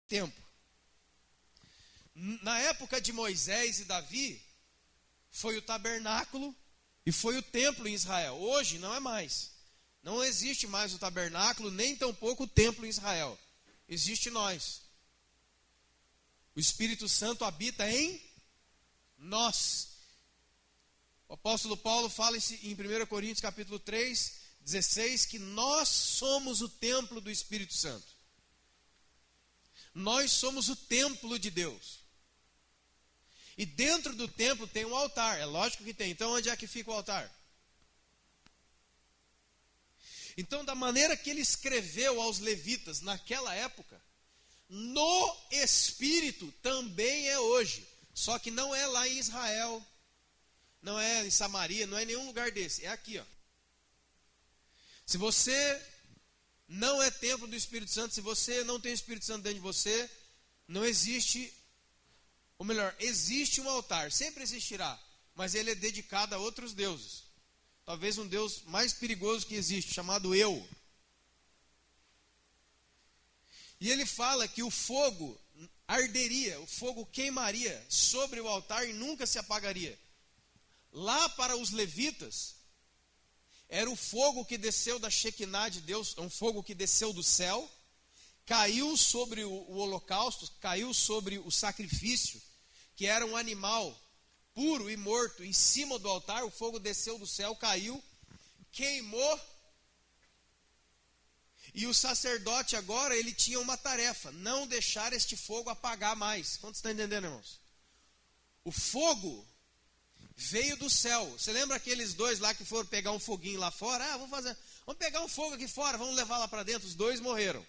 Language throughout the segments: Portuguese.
tempo. Na época de Moisés e Davi, foi o tabernáculo e foi o templo em Israel. Hoje não é mais. Não existe mais o tabernáculo, nem tampouco o templo em Israel. Existe nós. O Espírito Santo habita em nós. O apóstolo Paulo fala em 1 Coríntios capítulo 3, 16, que nós somos o templo do Espírito Santo. Nós somos o templo de Deus. E dentro do templo tem um altar, é lógico que tem. Então onde é que fica o altar? Então, da maneira que ele escreveu aos levitas naquela época, no Espírito também é hoje. Só que não é lá em Israel, não é em Samaria, não é em nenhum lugar desse. É aqui, ó. Se você não é templo do Espírito Santo, se você não tem o Espírito Santo dentro de você, não existe, ou melhor, existe um altar, sempre existirá, mas ele é dedicado a outros deuses. Talvez um Deus mais perigoso que existe, chamado eu. E ele fala que o fogo arderia, o fogo queimaria sobre o altar e nunca se apagaria. Lá para os levitas, era o fogo que desceu da Shekinah de Deus, um fogo que desceu do céu, caiu sobre o holocausto, caiu sobre o sacrifício, que era um animal puro e morto, em cima do altar. O fogo desceu do céu, caiu, queimou. E o sacerdote agora, ele tinha uma tarefa: não deixar este fogo apagar mais. Quantos estão entendendo, irmãos? O fogo veio do céu. Você lembra aqueles dois lá que foram pegar um foguinho lá fora? Vamos pegar um fogo aqui fora, vamos levar lá para dentro. Os dois morreram.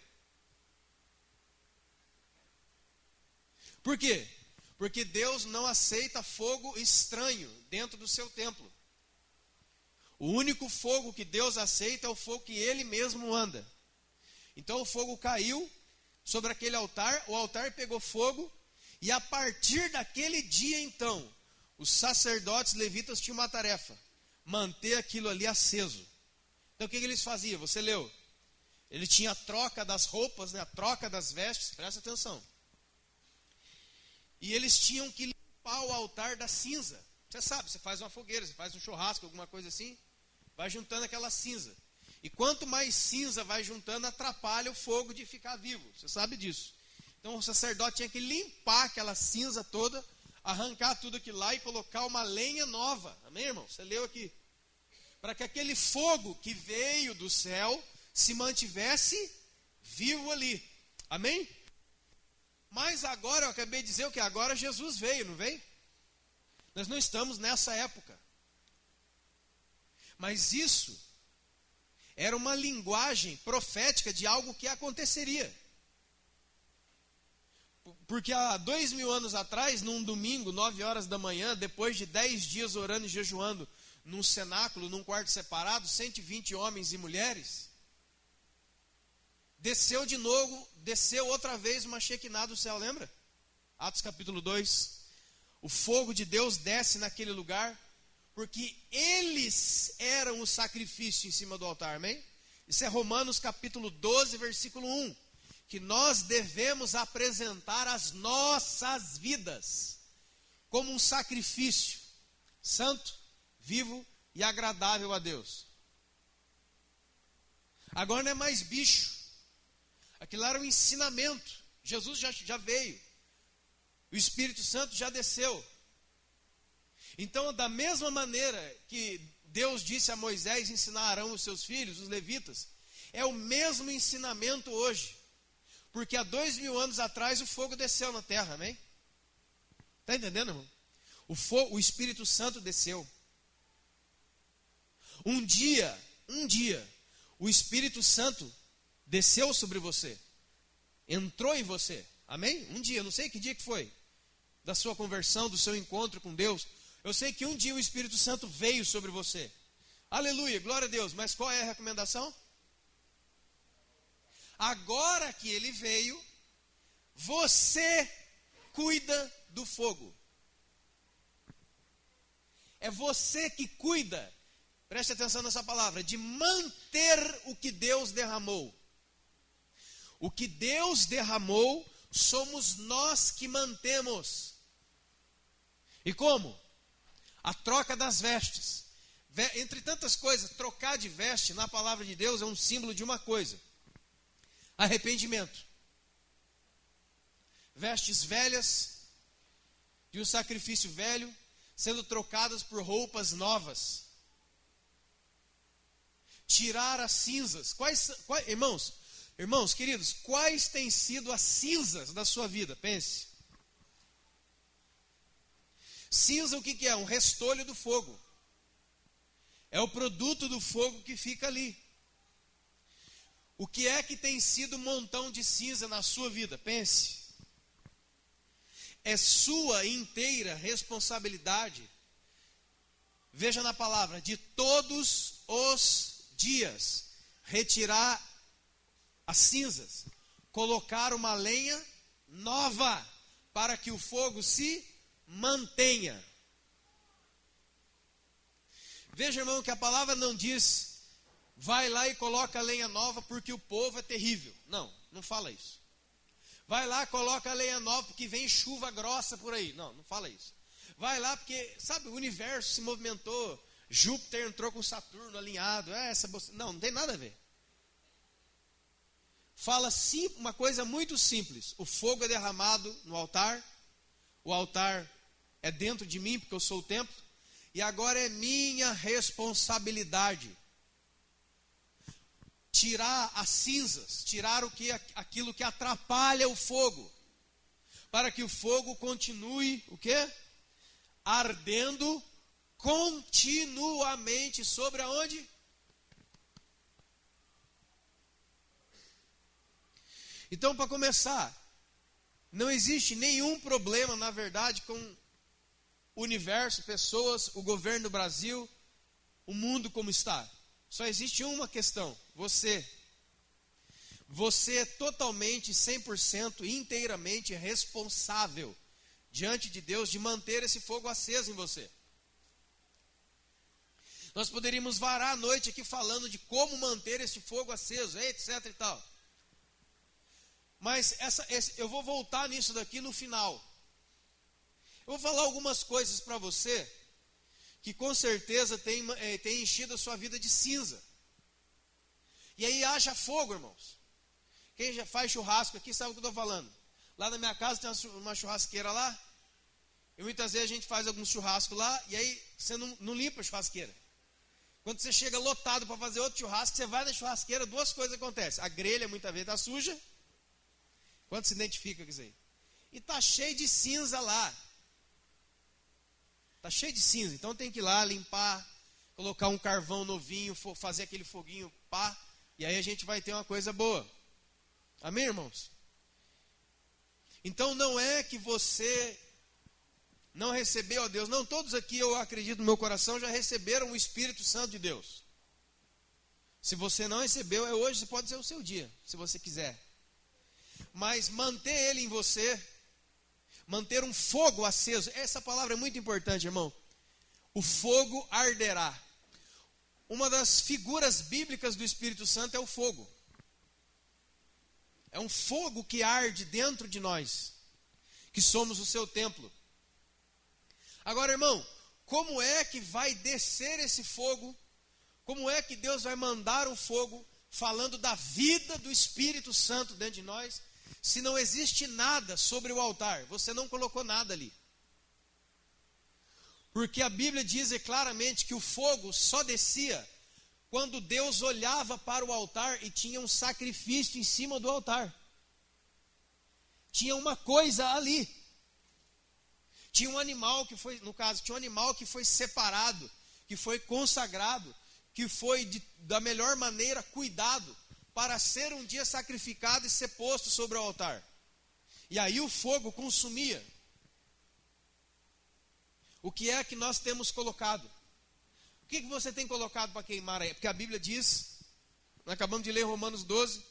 Por quê? Porque Deus não aceita fogo estranho dentro do seu templo. O único fogo que Deus aceita é o fogo que Ele mesmo anda. Então o fogo caiu sobre aquele altar, o altar pegou fogo, e a partir daquele dia então, os sacerdotes levitas tinham uma tarefa: manter aquilo ali aceso. Então o que eles faziam? Você leu? Ele tinha a troca das roupas, né? A troca das vestes, presta atenção. E eles tinham que limpar o altar da cinza. Você sabe, você faz uma fogueira, você faz um churrasco, alguma coisa assim, vai juntando aquela cinza. E quanto mais cinza vai juntando, atrapalha o fogo de ficar vivo. Você sabe disso. Então o sacerdote tinha que limpar aquela cinza toda, arrancar tudo aquilo lá e colocar uma lenha nova. Amém, irmão? Você leu aqui. Para que aquele fogo que veio do céu se mantivesse vivo ali. Amém? Mas agora, eu acabei de dizer o que? Agora Jesus veio, não veio? Nós não estamos nessa época. Mas isso era uma linguagem profética de algo que aconteceria. Porque há 2000 anos atrás, num domingo, 9 horas da manhã, depois de 10 dias orando e jejuando, num cenáculo, num quarto separado, 120 homens e mulheres, desceu de novo, desceu outra vez uma Shekinah do céu, lembra? Atos capítulo 2. O fogo de Deus desce naquele lugar, porque eles eram o sacrifício em cima do altar, amém? Isso é Romanos capítulo 12, versículo 1. Que nós devemos apresentar as nossas vidas como um sacrifício santo, vivo e agradável a Deus. Agora não é mais bicho. Aquilo era um ensinamento. Jesus já veio. O Espírito Santo já desceu. Então, da mesma maneira que Deus disse a Moisés ensinar Arão os seus filhos, os levitas, é o mesmo ensinamento hoje. Porque há 2000 anos atrás o fogo desceu na terra, amém? Está entendendo, irmão? O Espírito Santo desceu. Um dia, o Espírito Santo desceu sobre você, entrou em você, amém? Um dia, não sei que dia que foi, da sua conversão, do seu encontro com Deus. Eu sei que um dia o Espírito Santo veio sobre você. Aleluia, glória a Deus. Mas qual é a recomendação? Agora que ele veio, você cuida do fogo. É você que cuida, preste atenção nessa palavra, de manter o que Deus derramou. O que Deus derramou somos nós que mantemos. E como? A troca das vestes. Entre tantas coisas, trocar de veste na palavra de Deus é um símbolo de uma coisa: arrependimento. Vestes velhas de um sacrifício velho sendo trocadas por roupas novas. Tirar as cinzas. Irmãos queridos, quais têm sido as cinzas da sua vida? Pense. Cinza, o que é? Um restolho do fogo. É o produto do fogo que fica ali. O que é que tem sido um montão de cinza na sua vida? Pense. É sua inteira responsabilidade. Veja na palavra, de todos os dias, retirar as cinzas, colocar uma lenha nova, para que o fogo se mantenha. Veja, irmão, que a palavra não diz, vai lá e coloca a lenha nova porque o povo é terrível. Não, não fala isso. Vai lá, coloca a lenha nova porque vem chuva grossa por aí. Não, não fala isso. Vai lá porque, sabe, o universo se movimentou, Júpiter entrou com Saturno alinhado. Não tem nada a ver. Fala sim, uma coisa muito simples: o fogo é derramado no altar, o altar é dentro de mim, porque eu sou o templo, e agora é minha responsabilidade tirar as cinzas, tirar aquilo que atrapalha o fogo, para que o fogo continue, o quê? Ardendo continuamente sobre aonde? Então, para começar, não existe nenhum problema, na verdade, com o universo, pessoas, o governo do Brasil, o mundo como está. Só existe uma questão: você. Você é totalmente, 100%, inteiramente responsável diante de Deus de manter esse fogo aceso em você. Nós poderíamos varar a noite aqui falando de como manter esse fogo aceso, etc e tal. Mas eu vou voltar nisso daqui no final. Eu vou falar algumas coisas para você que com certeza tem enchido a sua vida de cinza. E aí haja fogo, irmãos. Quem já faz churrasco aqui sabe o que eu estou falando. Lá na minha casa tem uma churrasqueira lá. E muitas vezes a gente faz alguns churrascos lá, e aí você não limpa a churrasqueira. Quando você chega lotado para fazer outro churrasco, você vai na churrasqueira, duas coisas acontecem. A grelha muitas vezes está suja. Quanto se identifica com isso aí? E está cheio de cinza lá. Está cheio de cinza. Então tem que ir lá limpar, colocar um carvão novinho, fazer aquele foguinho, pá. E aí a gente vai ter uma coisa boa. Amém, irmãos? Então não é que você não recebeu a Deus. Não, todos aqui, eu acredito no meu coração, já receberam o Espírito Santo de Deus. Se você não recebeu, hoje pode ser o seu dia, se você quiser. Mas manter ele em você, manter um fogo aceso, essa palavra é muito importante, irmão. O fogo arderá. Uma das figuras bíblicas do Espírito Santo é o fogo. É um fogo que arde dentro de nós, que somos o seu templo. Agora, irmão, como é que vai descer esse fogo? Como é que Deus vai mandar o fogo, falando da vida do Espírito Santo dentro de nós, se não existe nada sobre o altar? Você não colocou nada ali. Porque a Bíblia diz claramente que o fogo só descia quando Deus olhava para o altar e tinha um sacrifício em cima do altar. Tinha uma coisa ali. Tinha um animal que foi, no caso, tinha um animal que foi separado, que foi consagrado, que foi da melhor maneira cuidado, para ser um dia sacrificado e ser posto sobre o altar. E aí o fogo consumia. O que é que nós temos colocado? O que você tem colocado para queimar aí? Porque a Bíblia diz, nós acabamos de ler Romanos 12,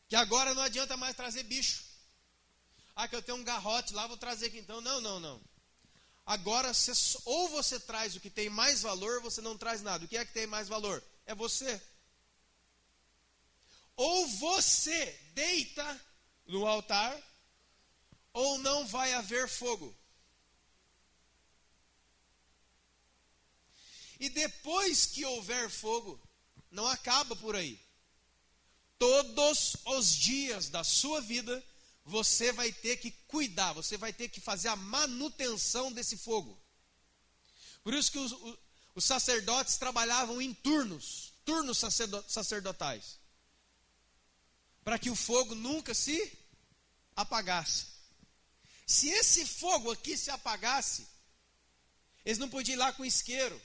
que agora não adianta mais trazer bicho. Ah, que eu tenho um garrote lá, vou trazer aqui então. Não. Agora, ou você traz o que tem mais valor, ou você não traz nada. O que é que tem mais valor? É você. Ou você deita no altar, ou não vai haver fogo. E depois que houver fogo, não acaba por aí. Todos os dias da sua vida, você vai ter que cuidar, você vai ter que fazer a manutenção desse fogo. Por isso que os sacerdotes trabalhavam em turnos sacerdotais, para que o fogo nunca se apagasse. Se esse fogo aqui se apagasse, eles não podiam ir lá com isqueiro,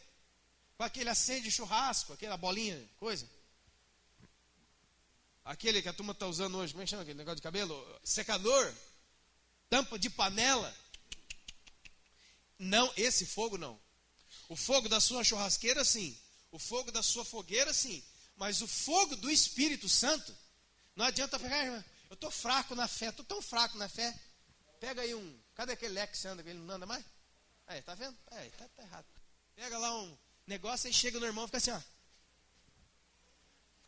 com aquele acende churrasco, aquela bolinha, coisa. Aquele que a turma está usando hoje, como é que chama aquele negócio de cabelo? Secador, tampa de panela. Não, esse fogo não. O fogo da sua churrasqueira, sim. O fogo da sua fogueira, sim. Mas o fogo do Espírito Santo, não adianta pegar, irmã, eu estou fraco na fé, estou tão fraco na fé. Pega aí cadê aquele leque que você anda, ele não anda mais? Aí, tá vendo? Aí, tá errado. Pega lá um negócio, aí chega no irmão e fica assim, ó.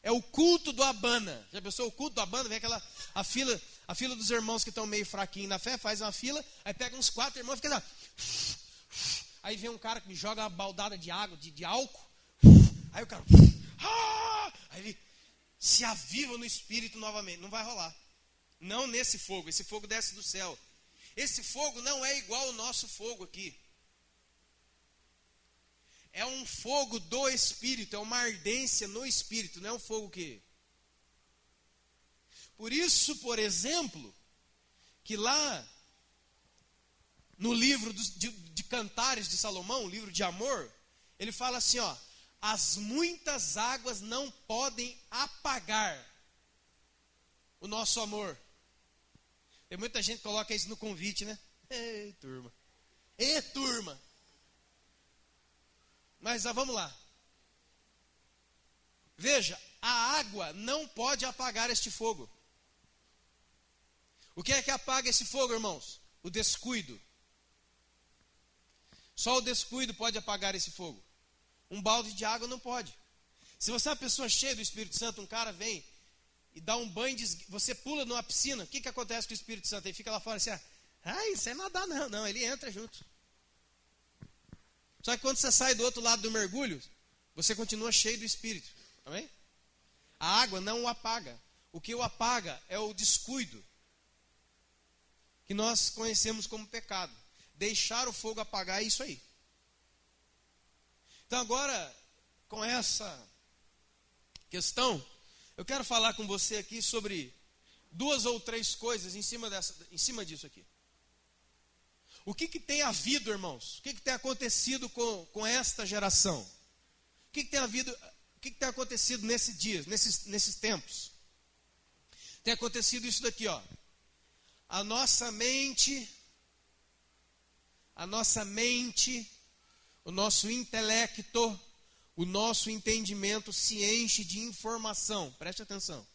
É o culto do Abana. Já pensou o culto do Abana? Vem a fila dos irmãos que estão meio fraquinhos na fé, faz uma fila, aí pega uns 4 irmãos e fica assim, ó. Aí vem um cara que me joga uma baldada de água, de álcool. Aí o cara, aí ele se aviva no espírito novamente. Não vai rolar. Não nesse fogo. Esse fogo desce do céu. Esse fogo não é igual ao nosso fogo aqui. É um fogo do Espírito, é uma ardência no Espírito, não é um fogo que... Por isso, por exemplo, que lá no livro de Cantares de Salomão, o livro de amor, ele fala assim, ó, as muitas águas não podem apagar o nosso amor. Tem muita gente que coloca isso no convite, né? Ei, turma. Ei, turma. Mas vamos lá. Veja, a água não pode apagar este fogo. O que é que apaga esse fogo, irmãos? O descuido. Só o descuido pode apagar esse fogo. Um balde de água não pode. Se você é uma pessoa cheia do Espírito Santo, um cara vem e dá um banho, você pula numa piscina, o que acontece com o Espírito Santo? Ele fica lá fora assim, isso é nadar não. Não, ele entra junto. Só que quando você sai do outro lado do mergulho, você continua cheio do Espírito. Amém? A água não o apaga. O que o apaga é o descuido, que nós conhecemos como pecado. Deixar o fogo apagar é isso aí. Então agora, com essa questão, eu quero falar com você aqui sobre 2 ou 3 coisas em cima disso aqui. O que tem havido, irmãos? O que tem acontecido com esta geração? O que tem acontecido nesses dias, nesses tempos? Tem acontecido isso daqui, ó. A nossa mente, o nosso intelecto, o nosso entendimento se enche de informação. Preste atenção.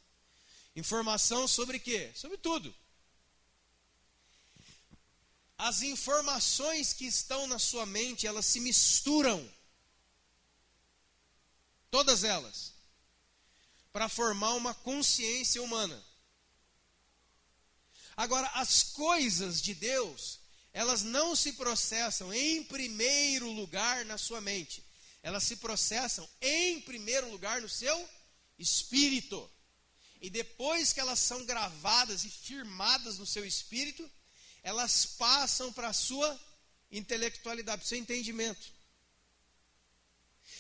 Informação sobre quê? Sobre tudo. As informações que estão na sua mente, elas se misturam. Todas elas. Para formar uma consciência humana. Agora, as coisas de Deus, elas não se processam em primeiro lugar na sua mente. Elas se processam em primeiro lugar no seu espírito. E depois que elas são gravadas e firmadas no seu espírito, elas passam para a sua intelectualidade, para o seu entendimento.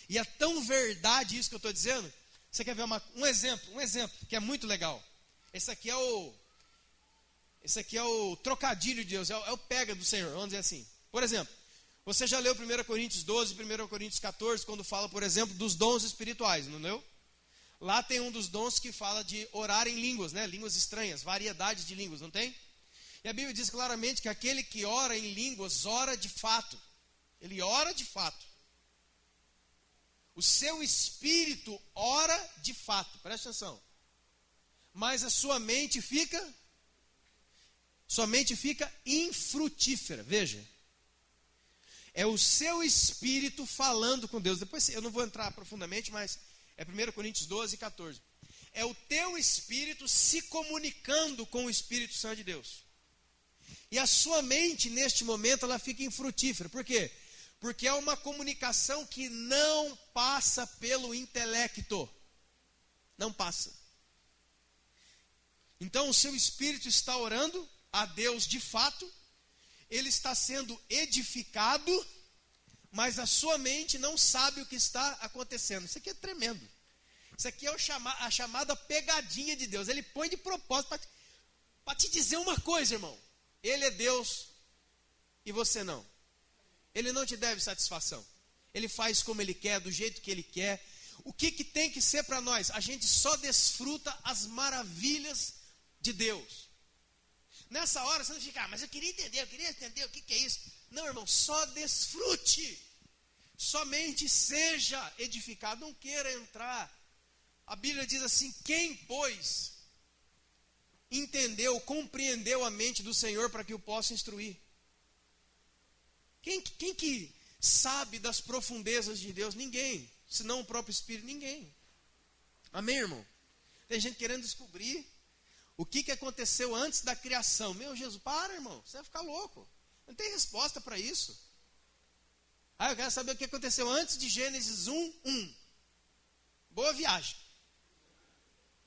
E é tão verdade isso que eu estou dizendo. Você quer ver um exemplo que é muito legal. Esse aqui é o trocadilho de Deus, é o pega do Senhor, vamos dizer assim. Por exemplo, você já leu 1 Coríntios 12, 1 Coríntios 14, quando fala, por exemplo, dos dons espirituais, não leu? Lá tem um dos dons que fala de orar em línguas, né? Línguas estranhas, variedade de línguas, não tem? E a Bíblia diz claramente que aquele que ora em línguas, ora de fato. Ele ora de fato. O seu espírito ora de fato, presta atenção. Mas a sua mente fica infrutífera, veja. É o seu espírito falando com Deus. Depois eu não vou entrar profundamente, mas é 1 Coríntios 12, 14. é o teu espírito se comunicando com o Espírito Santo de Deus. E a sua mente, neste momento, ela fica infrutífera. Por quê? Porque é uma comunicação que não passa pelo intelecto. Não passa. Então, o seu espírito está orando a Deus de fato, ele está sendo edificado, mas a sua mente não sabe o que está acontecendo. Isso aqui é tremendo. Isso aqui é a chamada pegadinha de Deus. Ele põe de propósito para te dizer uma coisa, irmão. Ele é Deus e você não. Ele não te deve satisfação. Ele faz como ele quer, do jeito que ele quer. O que tem que ser para nós? A gente só desfruta as maravilhas de Deus. Nessa hora você não fica, mas eu queria entender o que é isso. Não, irmão, só desfrute. Somente seja edificado, não queira entrar. A Bíblia diz assim, quem, pois, entendeu, compreendeu a mente do Senhor para que o possa instruir? Quem que sabe das profundezas de Deus? Ninguém, senão o próprio Espírito, ninguém. Amém, irmão? Tem gente querendo descobrir o que aconteceu antes da criação. Meu Jesus, para, irmão, você vai ficar louco. Não tem resposta para isso. Eu quero saber o que aconteceu antes de Gênesis 1:1. Boa viagem.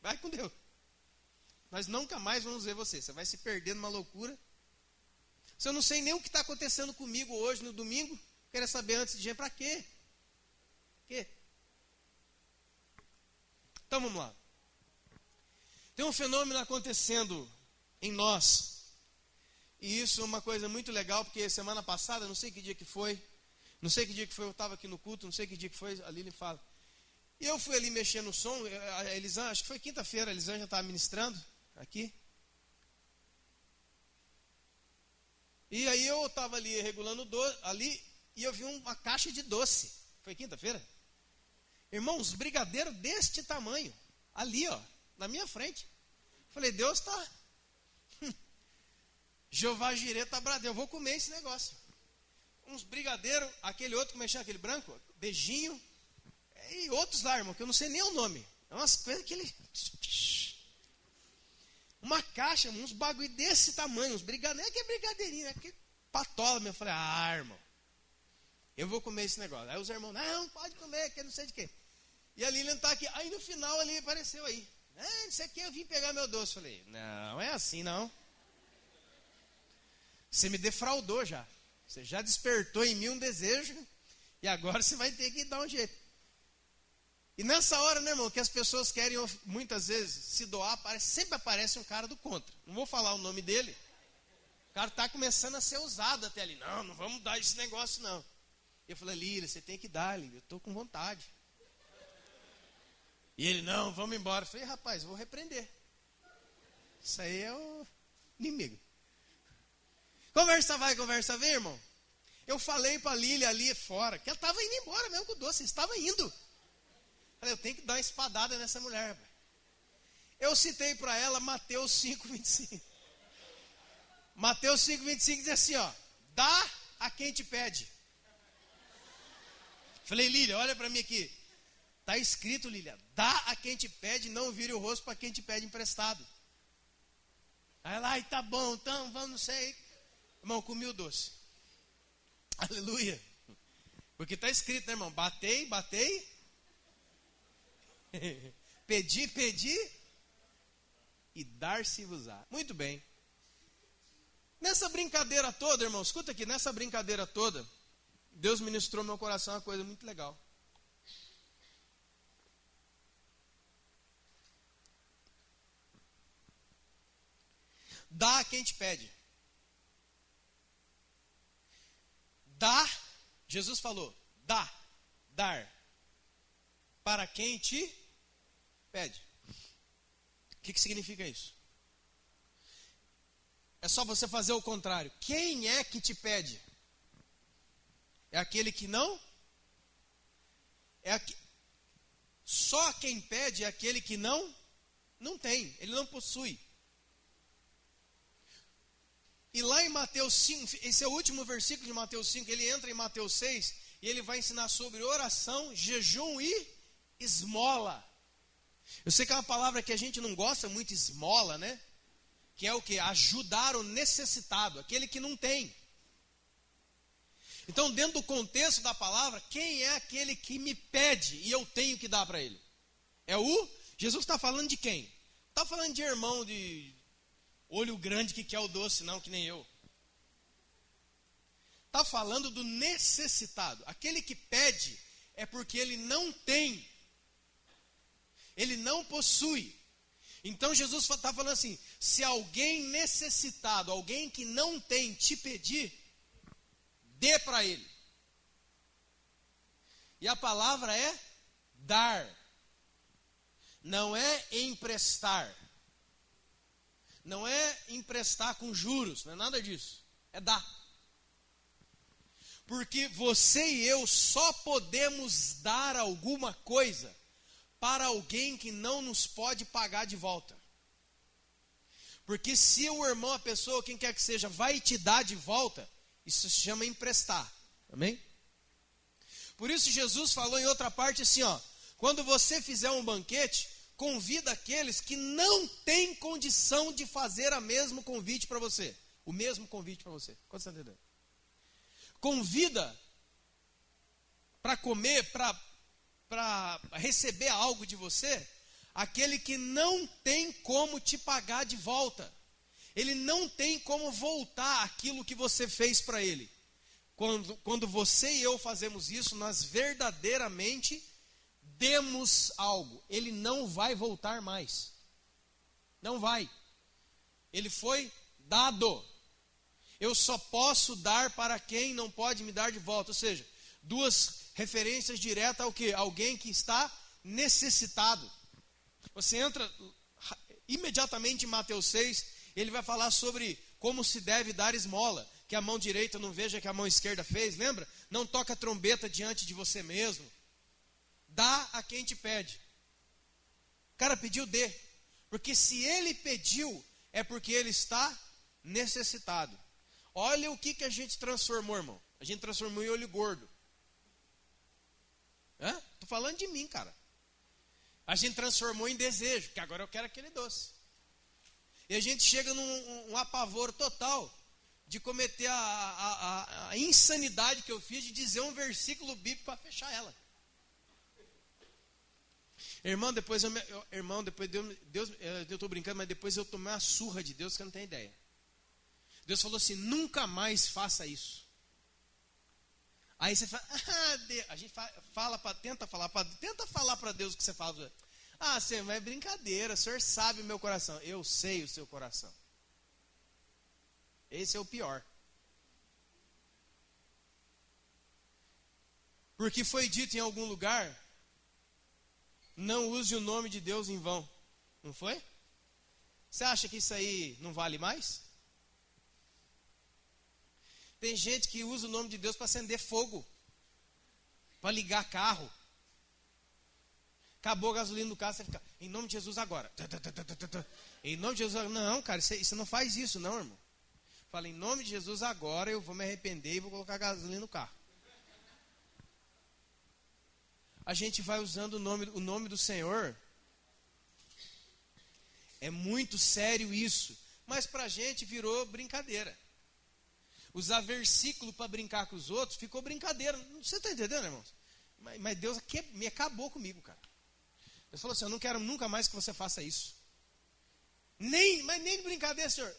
Vai com Deus. Nós nunca mais vamos ver você. Você vai se perder numa loucura. Se eu não sei nem o que está acontecendo comigo hoje no domingo, quero saber antes de Gênesis, para quê? Quê? Então vamos lá. Tem um fenômeno acontecendo em nós. E isso é uma coisa muito legal, porque semana passada, não sei que dia que foi, eu estava aqui no culto, não sei que dia que foi, a Lili fala. E eu fui ali mexer no som, a Elisângela, acho que foi quinta-feira, a Elisângela estava ministrando aqui. E aí eu estava ali regulando ali, e eu vi uma caixa de doce. Foi quinta-feira? Irmãos, brigadeiro deste tamanho, ali ó, na minha frente. Falei, Deus está... Jeová Jireh está bravo, eu vou comer esse negócio. Uns brigadeiros, aquele outro, como é que chama aquele branco? Beijinho. E outros lá, irmão, que eu não sei nem o nome. É umas coisas que ele... Uma caixa, uns bagulho desse tamanho, uns brigadeiros, que é brigadeirinho, é que patola. Eu falei, irmão, eu vou comer esse negócio. Aí os irmãos, não, pode comer, que não sei de quê. E a Lilian está aqui. Aí no final ali apareceu aí. Isso aqui eu vim pegar meu doce. Falei, não é assim não. Você me defraudou já. Você já despertou em mim um desejo. E agora você vai ter que dar um jeito. E nessa hora, né, irmão, que as pessoas querem muitas vezes se doar, sempre aparece um cara do contra. Não vou falar o nome dele. O cara está começando a ser usado até ali. Não vamos dar esse negócio não. E eu falei, Lília, você tem que dar, Lília. Eu estou com vontade. E ele, não, vamos embora. Eu falei, rapaz, eu vou repreender. Isso aí é o inimigo. Conversa vai, conversa vem, irmão. Eu falei para a Lília ali fora, que ela estava indo embora mesmo com o doce, estava indo. Falei, eu tenho que dar uma espadada nessa mulher. Rapaz. Eu citei para ela Mateus 5:25. Mateus 5:25 diz assim, ó, dá a quem te pede. Falei, Lília, olha para mim aqui. Está escrito, Lília, dá a quem te pede, não vire o rosto para quem te pede emprestado. Aí lá, tá bom, então, vamos, não sei. Irmão, comi o doce. Aleluia. Porque está escrito, né, irmão? Batei. Pedi. E dar-se-vos-á. Muito bem. Nessa brincadeira toda, irmão, escuta aqui, nessa brincadeira toda, Deus ministrou no meu coração uma coisa muito legal. Dá a quem te pede. Dá, Jesus falou, dar, para quem te pede. O que significa isso? É só você fazer o contrário. Quem é que te pede? É aquele que não? Só quem pede é aquele que não tem, ele não possui. E lá em Mateus 5, esse é o último versículo de Mateus 5, ele entra em Mateus 6 e ele vai ensinar sobre oração, jejum e esmola. Eu sei que é uma palavra que a gente não gosta muito, esmola, né? Que é o quê? Ajudar o necessitado, aquele que não tem. Então, dentro do contexto da palavra, quem é aquele que me pede e eu tenho que dar para ele? Jesus está falando de quem? Não está falando de irmão de olho grande que quer o doce, não, que nem eu. Está falando do necessitado. Aquele que pede é porque ele não tem. Ele não possui. Então Jesus está falando assim, se alguém necessitado, alguém que não tem, te pedir, dê para ele. E a palavra é dar. Não é emprestar. Não é emprestar com juros, não é nada disso. É dar. Porque você e eu só podemos dar alguma coisa para alguém que não nos pode pagar de volta. Porque se o irmão, a pessoa, quem quer que seja, vai te dar de volta, isso se chama emprestar. Amém? Por isso Jesus falou em outra parte assim, ó, quando você fizer um banquete, convida aqueles que não têm condição de fazer o mesmo convite para você. O mesmo convite para você. Quanto você está entendendo? Convida para comer, para receber algo de você, aquele que não tem como te pagar de volta. Ele não tem como voltar aquilo que você fez para ele. Quando você e eu fazemos isso, nós verdadeiramente demos algo. Ele não vai voltar mais. Não vai. Ele foi dado. Eu só posso dar para quem não pode me dar de volta. Ou seja, duas referências diretas ao quê? Alguém que está necessitado. Você entra imediatamente em Mateus 6, ele vai falar sobre como se deve dar esmola. Que a mão direita não veja que a mão esquerda fez, lembra? Não toca a trombeta diante de você mesmo. Dá a quem te pede. O cara pediu, dê. Porque se ele pediu, é porque ele está necessitado. Olha o que a gente transformou, irmão. A gente transformou em olho gordo. Estou falando de mim, cara. A gente transformou em desejo, porque agora eu quero aquele doce. E a gente chega num apavoro total de cometer a insanidade que eu fiz de dizer um versículo bíblico para fechar ela. Irmão, depois Deus, eu estou brincando, mas depois eu tomei uma surra de Deus que eu não tenho ideia. Deus falou assim, nunca mais faça isso. Aí você fala, a gente tenta falar para Deus o que você fala. Senhor, é brincadeira, o Senhor sabe o meu coração. Eu sei o seu coração. Esse é o pior. Porque foi dito em algum lugar, não use o nome de Deus em vão. Não foi? Você acha que isso aí não vale mais? Tem gente que usa o nome de Deus para acender fogo, para ligar carro. Acabou a gasolina do carro, você fica, em nome de Jesus agora. Em nome de Jesus, não, cara, você não faz isso, não, irmão. Fala, em nome de Jesus agora eu vou me arrepender e vou colocar gasolina no carro. A gente vai usando o nome do Senhor. É muito sério isso. Mas para a gente virou brincadeira. Usar versículo para brincar com os outros ficou brincadeira. Você está entendendo, irmãos? Mas Deus me acabou comigo, cara. Deus falou assim, eu não quero nunca mais que você faça isso. Mas nem de brincadeira, Senhor.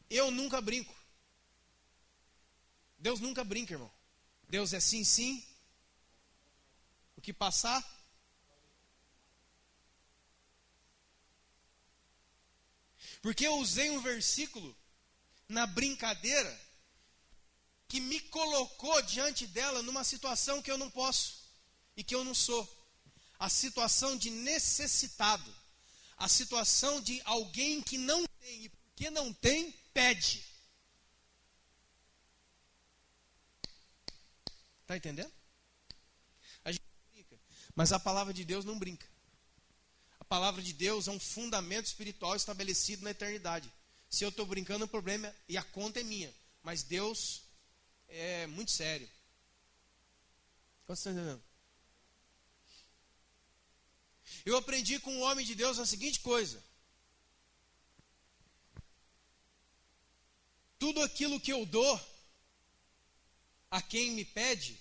Eu nunca brinco. Deus nunca brinca, irmão. Deus é sim, sim. O que passar, porque eu usei um versículo na brincadeira que me colocou diante dela numa situação que eu não posso e que eu não sou. A situação de necessitado, a situação de alguém que não tem e porque não tem, pede. Está entendendo? A gente brinca, mas a palavra de Deus não brinca. A palavra de Deus é um fundamento espiritual estabelecido na eternidade. Se eu estou brincando, o problema e a conta é minha. Mas Deus é muito sério. Qual você está entendendo? Eu aprendi com um homem de Deus a seguinte coisa: tudo aquilo que eu dou a quem me pede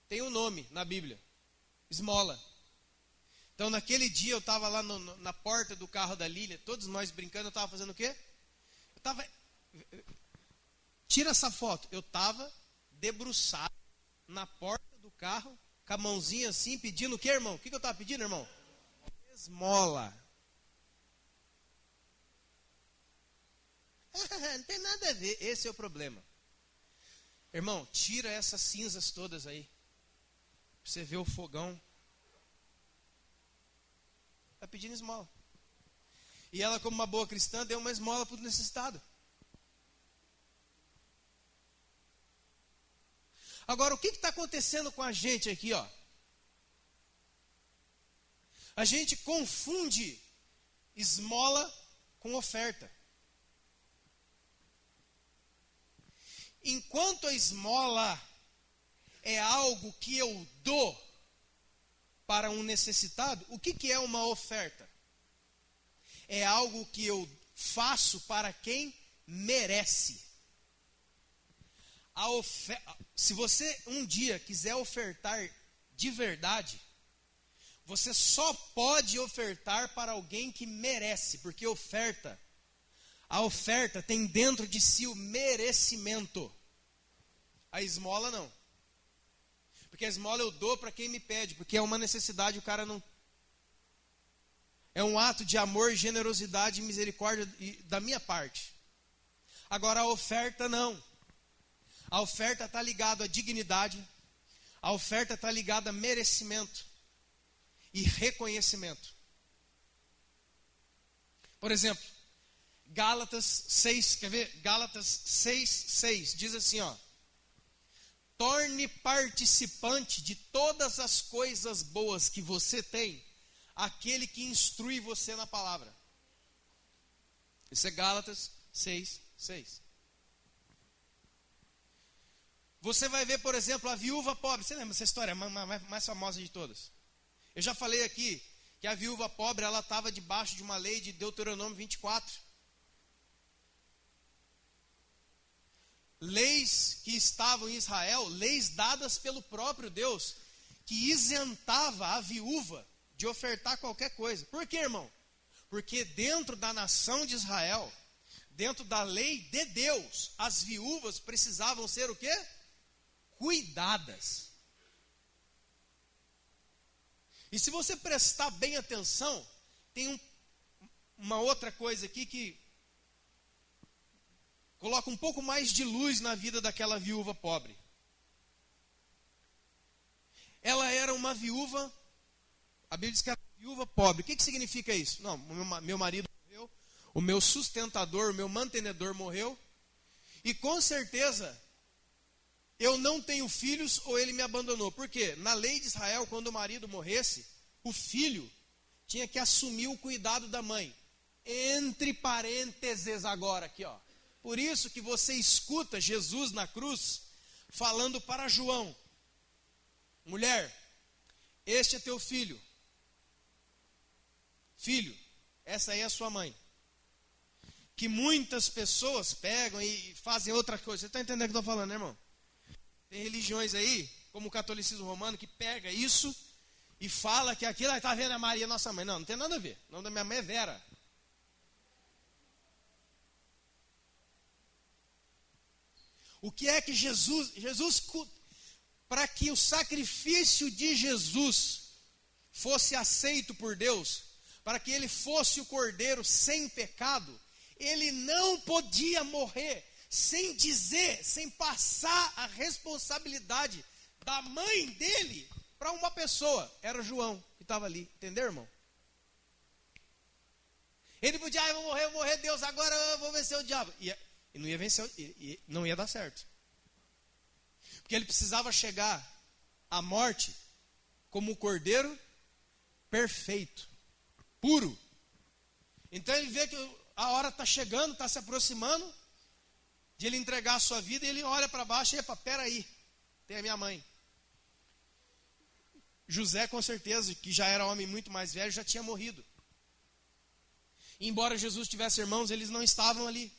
tem um nome na Bíblia: esmola. Então naquele dia eu estava lá na porta do carro da Lília, todos nós brincando. Eu estava fazendo o quê? Eu estava... Tira essa foto. Eu estava debruçado na porta do carro, com a mãozinha assim, pedindo o quê, irmão? O que eu estava pedindo, irmão? Esmola. Não tem nada a ver. Esse é o problema. Irmão, tira essas cinzas todas aí. Pra você ver o fogão. Está pedindo esmola. E ela, como uma boa cristã, deu uma esmola para o necessitado. Agora, o que está acontecendo com a gente aqui, ó? A gente confunde esmola com oferta. Enquanto a esmola é algo que eu dou para um necessitado, o que é uma oferta? É algo que eu faço para quem merece. Se você um dia quiser ofertar de verdade, você só pode ofertar para alguém que merece, porque a oferta tem dentro de si o merecimento. A esmola não. Porque a esmola eu dou para quem me pede, porque é uma necessidade, o cara não... É um ato de amor, generosidade e misericórdia da minha parte. Agora a oferta não. A oferta está ligada à dignidade, a oferta está ligada a merecimento e reconhecimento. Por exemplo, Gálatas 6, quer ver? Gálatas 6 diz assim, ó: torne participante de todas as coisas boas que você tem aquele que instrui você na palavra. Isso é Gálatas 6. Você vai ver, por exemplo, a viúva pobre. Você lembra essa história mais famosa de todas? Eu já falei aqui que a viúva pobre, ela estava debaixo de uma lei de Deuteronômio 24. Leis que estavam em Israel, leis dadas pelo próprio Deus, que isentava a viúva de ofertar qualquer coisa. Por quê, irmão? Porque dentro da nação de Israel, dentro da lei de Deus, as viúvas precisavam ser o quê? Cuidadas. E se você prestar bem atenção, tem uma outra coisa aqui que coloca um pouco mais de luz na vida daquela viúva pobre. Ela era uma viúva, a Bíblia diz que era uma viúva pobre. O que significa isso? Não, meu marido morreu, o meu sustentador, o meu mantenedor morreu, e com certeza eu não tenho filhos ou ele me abandonou. Por quê? Na lei de Israel, quando o marido morresse, o filho tinha que assumir o cuidado da mãe. Entre parênteses agora aqui, ó. Por isso que você escuta Jesus na cruz falando para João: mulher, este é teu filho. Filho, essa aí é a sua mãe. Que muitas pessoas pegam e fazem outra coisa. Você está entendendo o que eu estou falando, né, irmão? Tem religiões aí, como o catolicismo romano, que pega isso e fala que aquilo, está vendo a Maria, nossa mãe. Não tem nada a ver. O nome da minha mãe é Vera. O que é que Jesus, para que o sacrifício de Jesus fosse aceito por Deus, para que ele fosse o cordeiro sem pecado, ele não podia morrer sem dizer, sem passar a responsabilidade da mãe dele para uma pessoa. Era João que estava ali, entendeu, irmão? Ele podia, eu vou morrer, Deus, agora eu vou vencer o diabo. E não ia vencer, não ia dar certo. Porque ele precisava chegar à morte como o cordeiro perfeito, puro. Então ele vê que a hora está chegando, está se aproximando de ele entregar a sua vida, e ele olha para baixo e, epa, peraí, tem a minha mãe. José, com certeza, que já era homem muito mais velho, já tinha morrido. E embora Jesus tivesse irmãos, eles não estavam ali.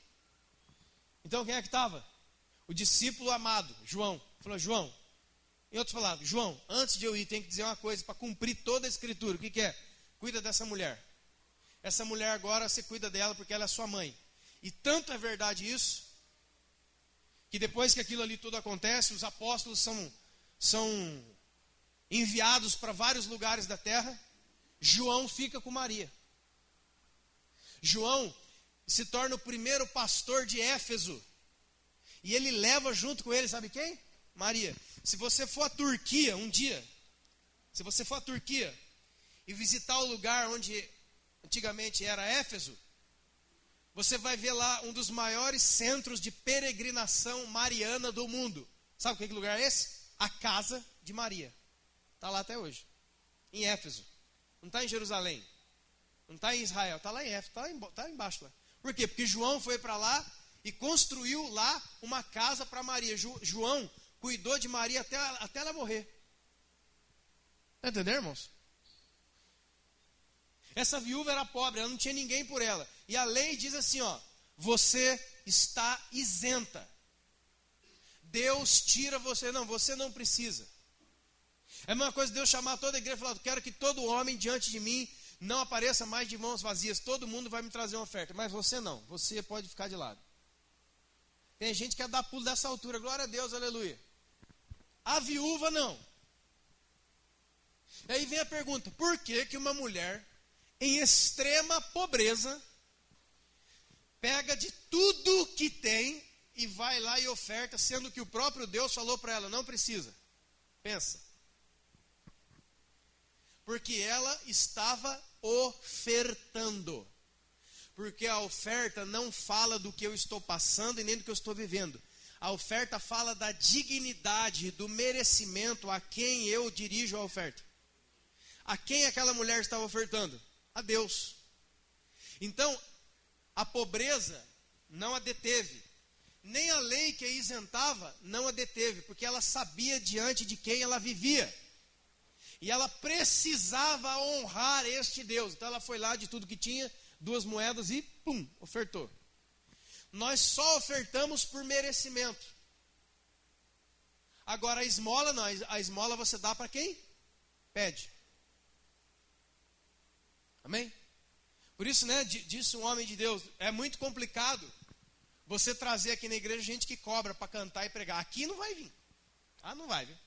Então quem é que estava? O discípulo amado, João. Falou, João, em outras palavras, João, antes de eu ir, tem que dizer uma coisa para cumprir toda a escritura. O que que é? Cuida dessa mulher. Essa mulher agora, você cuida dela porque ela é sua mãe. E tanto é verdade isso, que depois que aquilo ali tudo acontece, os apóstolos são enviados para vários lugares da terra. João fica com Maria. João se torna o primeiro pastor de Éfeso. E ele leva junto com ele, sabe quem? Maria. Se você for à Turquia um dia, se você for à Turquia e visitar o lugar onde antigamente era Éfeso, você vai ver lá um dos maiores centros de peregrinação mariana do mundo. Sabe que lugar é esse? A casa de Maria. Está lá até hoje, em Éfeso. Não está em Jerusalém, não está em Israel, está lá em Éfeso, está embaixo lá. Por quê? Porque João foi para lá e construiu lá uma casa para Maria. João cuidou de Maria até ela morrer. Está entendendo, irmãos? Essa viúva era pobre, ela não tinha ninguém por ela. E a lei diz assim, ó, você está isenta. Deus tira você, não, você não precisa. É a mesma coisa Deus chamar toda a igreja e falar, eu quero que todo homem diante de mim não apareça mais de mãos vazias. Todo mundo vai me trazer uma oferta, mas você não, você pode ficar de lado. Tem gente que quer dar pulo dessa altura, glória a Deus, aleluia. A viúva não. E aí vem a pergunta, por que que uma mulher em extrema pobreza pega de tudo que tem e vai lá e oferta, sendo que o próprio Deus falou para ela, não precisa? Pensa. Porque ela estava ofertando. Porque a oferta não fala do que eu estou passando e nem do que eu estou vivendo. A oferta fala da dignidade, do merecimento a quem eu dirijo a oferta. A quem aquela mulher estava ofertando? A Deus. Então, a pobreza não a deteve. Nem a lei que a isentava não a deteve. Porque ela sabia diante de quem ela vivia. E ela precisava honrar este Deus. Então ela foi lá de tudo que tinha, 2 moedas e pum, ofertou. Nós só ofertamos por merecimento. Agora a esmola não, a esmola você dá para quem? Pede. Amém? Por isso, né, disse um homem de Deus, é muito complicado você trazer aqui na igreja gente que cobra para cantar e pregar. Aqui não vai vir. Ah, não vai, viu?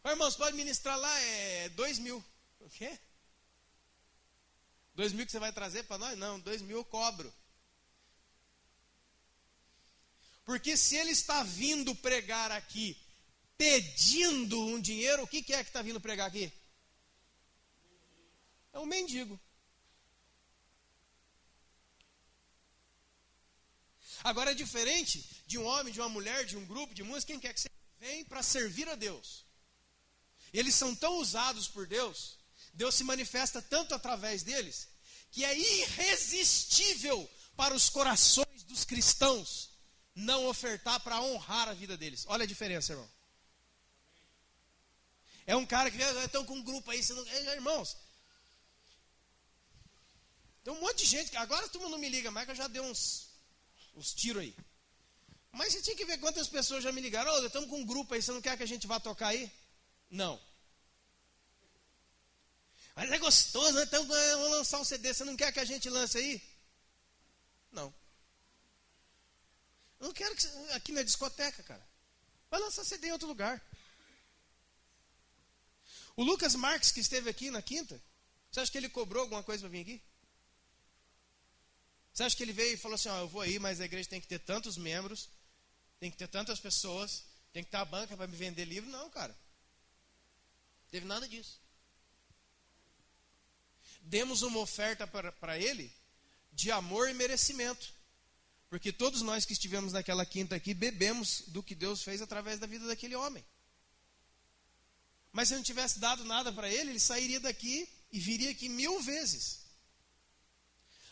Ô, irmãos, pode ministrar lá, 2.000. O quê? 2.000 que você vai trazer para nós? Não, 2.000 eu cobro. Porque se ele está vindo pregar aqui, pedindo um dinheiro, o que é que está vindo pregar aqui? É um mendigo. Agora é diferente de um homem, de uma mulher, de um grupo, de música, quem quer que seja, vem para servir a Deus. Eles são tão usados por Deus, Deus se manifesta tanto através deles, que é irresistível para os corações dos cristãos não ofertar para honrar a vida deles. Olha a diferença, irmão. É um cara que estão com um grupo aí, irmãos. Tem um monte de gente, agora todo mundo não me liga mais, que eu já dei uns tiros aí. Mas você tinha que ver quantas pessoas já me ligaram, estamos com um grupo aí, você não quer que a gente vá tocar aí? Não. Mas é gostoso, né? Então vamos lançar um CD, você não quer que a gente lance aí? Não. Eu não quero que aqui na discoteca, cara. Vai lançar CD em outro lugar. O Lucas Marques, que esteve aqui na quinta, você acha que ele cobrou alguma coisa para vir aqui? Você acha que ele veio e falou assim, eu vou aí, mas a igreja tem que ter tantos membros, tem que ter tantas pessoas, tem que ter a banca para me vender livro? Não, cara. Não teve nada disso. Demos uma oferta para ele de amor e merecimento. Porque todos nós que estivemos naquela quinta aqui bebemos do que Deus fez através da vida daquele homem. Mas se eu não tivesse dado nada para ele, ele sairia daqui e viria aqui 1000 vezes.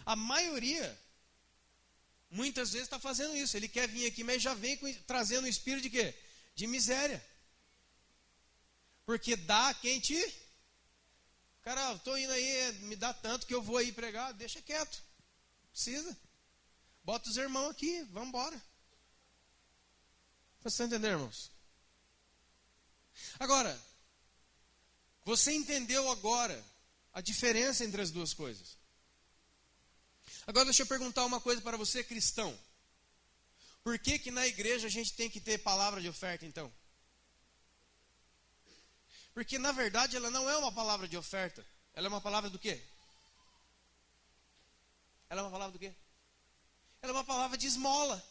A maioria, muitas vezes está fazendo isso. Ele quer vir aqui, mas já vem trazendo um espírito de quê? De miséria. Porque dá quem te... Cara, estou indo aí, me dá tanto que eu vou aí pregar. Deixa quieto. Precisa. Bota os irmãos aqui, vamos embora. Vocês estão entendendo, irmãos? Agora, você entendeu agora a diferença entre as duas coisas. Agora deixa eu perguntar uma coisa para você, cristão. Por que que na igreja a gente tem que ter palavra de oferta, então? Porque na verdade ela não é uma palavra de oferta. Ela é uma palavra do quê? Ela é uma palavra do quê? Ela é uma palavra de esmola.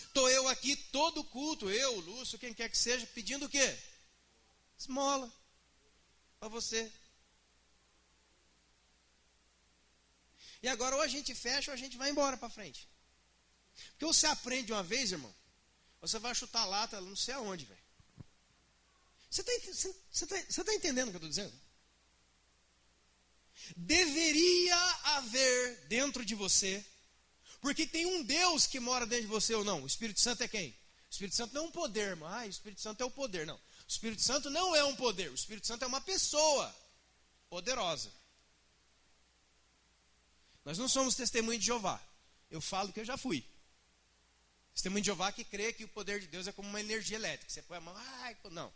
Estou eu aqui todo culto, eu, Lúcio, quem quer que seja, pedindo o quê? Esmola. Para você. E agora ou a gente fecha ou a gente vai embora para frente. Porque você aprende uma vez, irmão, você vai chutar a lata não sei aonde, velho. Você tá entendendo o que eu estou dizendo? Deveria haver dentro de você, porque tem um Deus que mora dentro de você ou não. O Espírito Santo é quem? O Espírito Santo não é um poder, irmão. O Espírito Santo é o poder, não. O Espírito Santo não é um poder. O Espírito Santo é uma pessoa poderosa. Nós não somos testemunho de Jeová. Eu falo que eu já fui. Testemunho de Jeová que crê que o poder de Deus é como uma energia elétrica. Você põe a mão, não.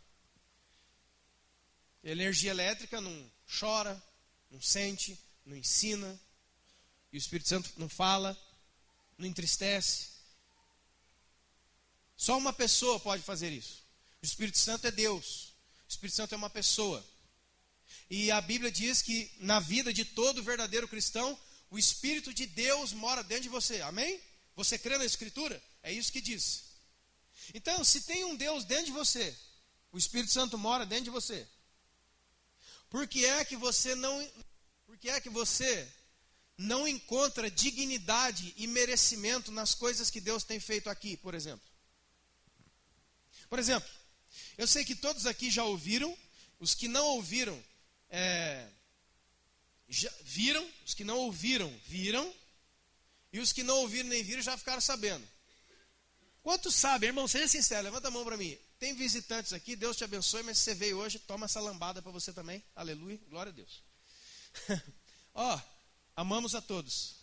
Energia elétrica não chora, não sente, não ensina. E o Espírito Santo não fala, não entristece. Só uma pessoa pode fazer isso. O Espírito Santo é Deus. O Espírito Santo é uma pessoa. E a Bíblia diz que na vida de todo verdadeiro cristão, o Espírito de Deus mora dentro de você. Amém? Você crê na Escritura? É isso que diz. Então, se tem um Deus dentro de você, o Espírito Santo mora dentro de você, por que é que você não encontra dignidade e merecimento nas coisas que Deus tem feito aqui, por exemplo? Por exemplo, eu sei que todos aqui já ouviram, os que não ouviram, já viram, os que não ouviram, viram, e os que não ouviram nem viram já ficaram sabendo. Quantos sabem, irmão, seja sincero, levanta a mão para mim. Tem visitantes aqui, Deus te abençoe, mas se você veio hoje, toma essa lambada para você também. Aleluia, glória a Deus. Amamos a todos.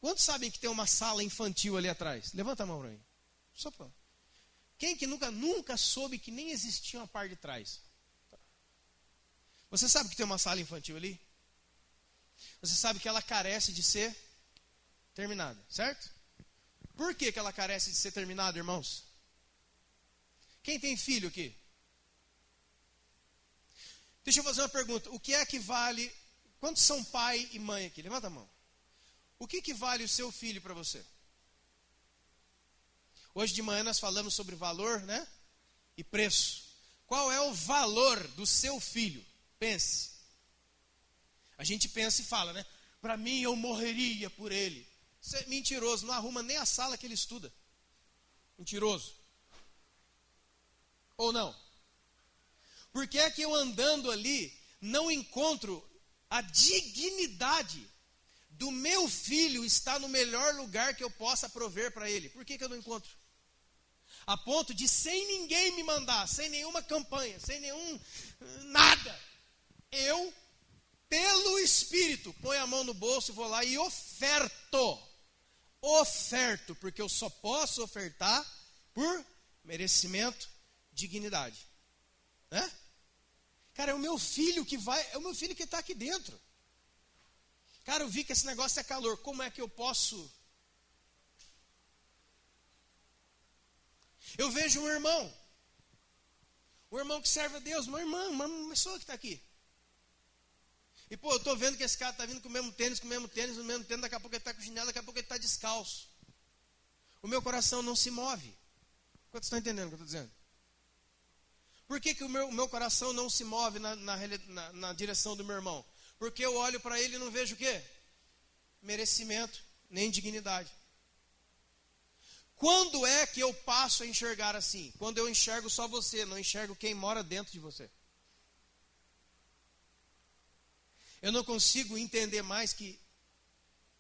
Quantos sabem que tem uma sala infantil ali atrás? Levanta a mão para mim. Só para... Quem que nunca soube que nem existia uma parte de trás? Você sabe que tem uma sala infantil ali? Você sabe que ela carece de ser terminada, certo? Por que ela carece de ser terminada, irmãos? Quem tem filho aqui? Deixa eu fazer uma pergunta. O que é que vale... Quantos são pai e mãe aqui? Levanta a mão. O que vale o seu filho para você? Hoje de manhã nós falamos sobre valor, né? E preço. Qual é o valor do seu filho? Pense. A gente pensa e fala, né? Para mim eu morreria por ele. Isso é mentiroso, não arruma nem a sala que ele estuda. Mentiroso. Ou não? Por que é que eu andando ali não encontro a dignidade do meu filho estar no melhor lugar que eu possa prover para ele? Por que eu não encontro? A ponto de sem ninguém me mandar, sem nenhuma campanha, sem nenhum nada, eu, pelo Espírito, ponho a mão no bolso, vou lá e oferto, porque eu só posso ofertar por merecimento, dignidade, né? Cara, é o meu filho que vai, é o meu filho que está aqui dentro. Cara, eu vi que esse negócio é calor, como é que eu posso? Eu vejo um irmão que serve a Deus, uma pessoa que está aqui. E eu estou vendo que esse cara está vindo com o mesmo tênis, daqui a pouco ele está com chinelo, daqui a pouco ele está descalço. O meu coração não se move. Quantos estão entendendo o que eu estou dizendo? Por que o meu coração não se move na direção do meu irmão? Porque eu olho para ele e não vejo o quê? Merecimento, nem dignidade. Quando é que eu passo a enxergar assim? Quando eu enxergo só você, não enxergo quem mora dentro de você. Eu não consigo entender mais que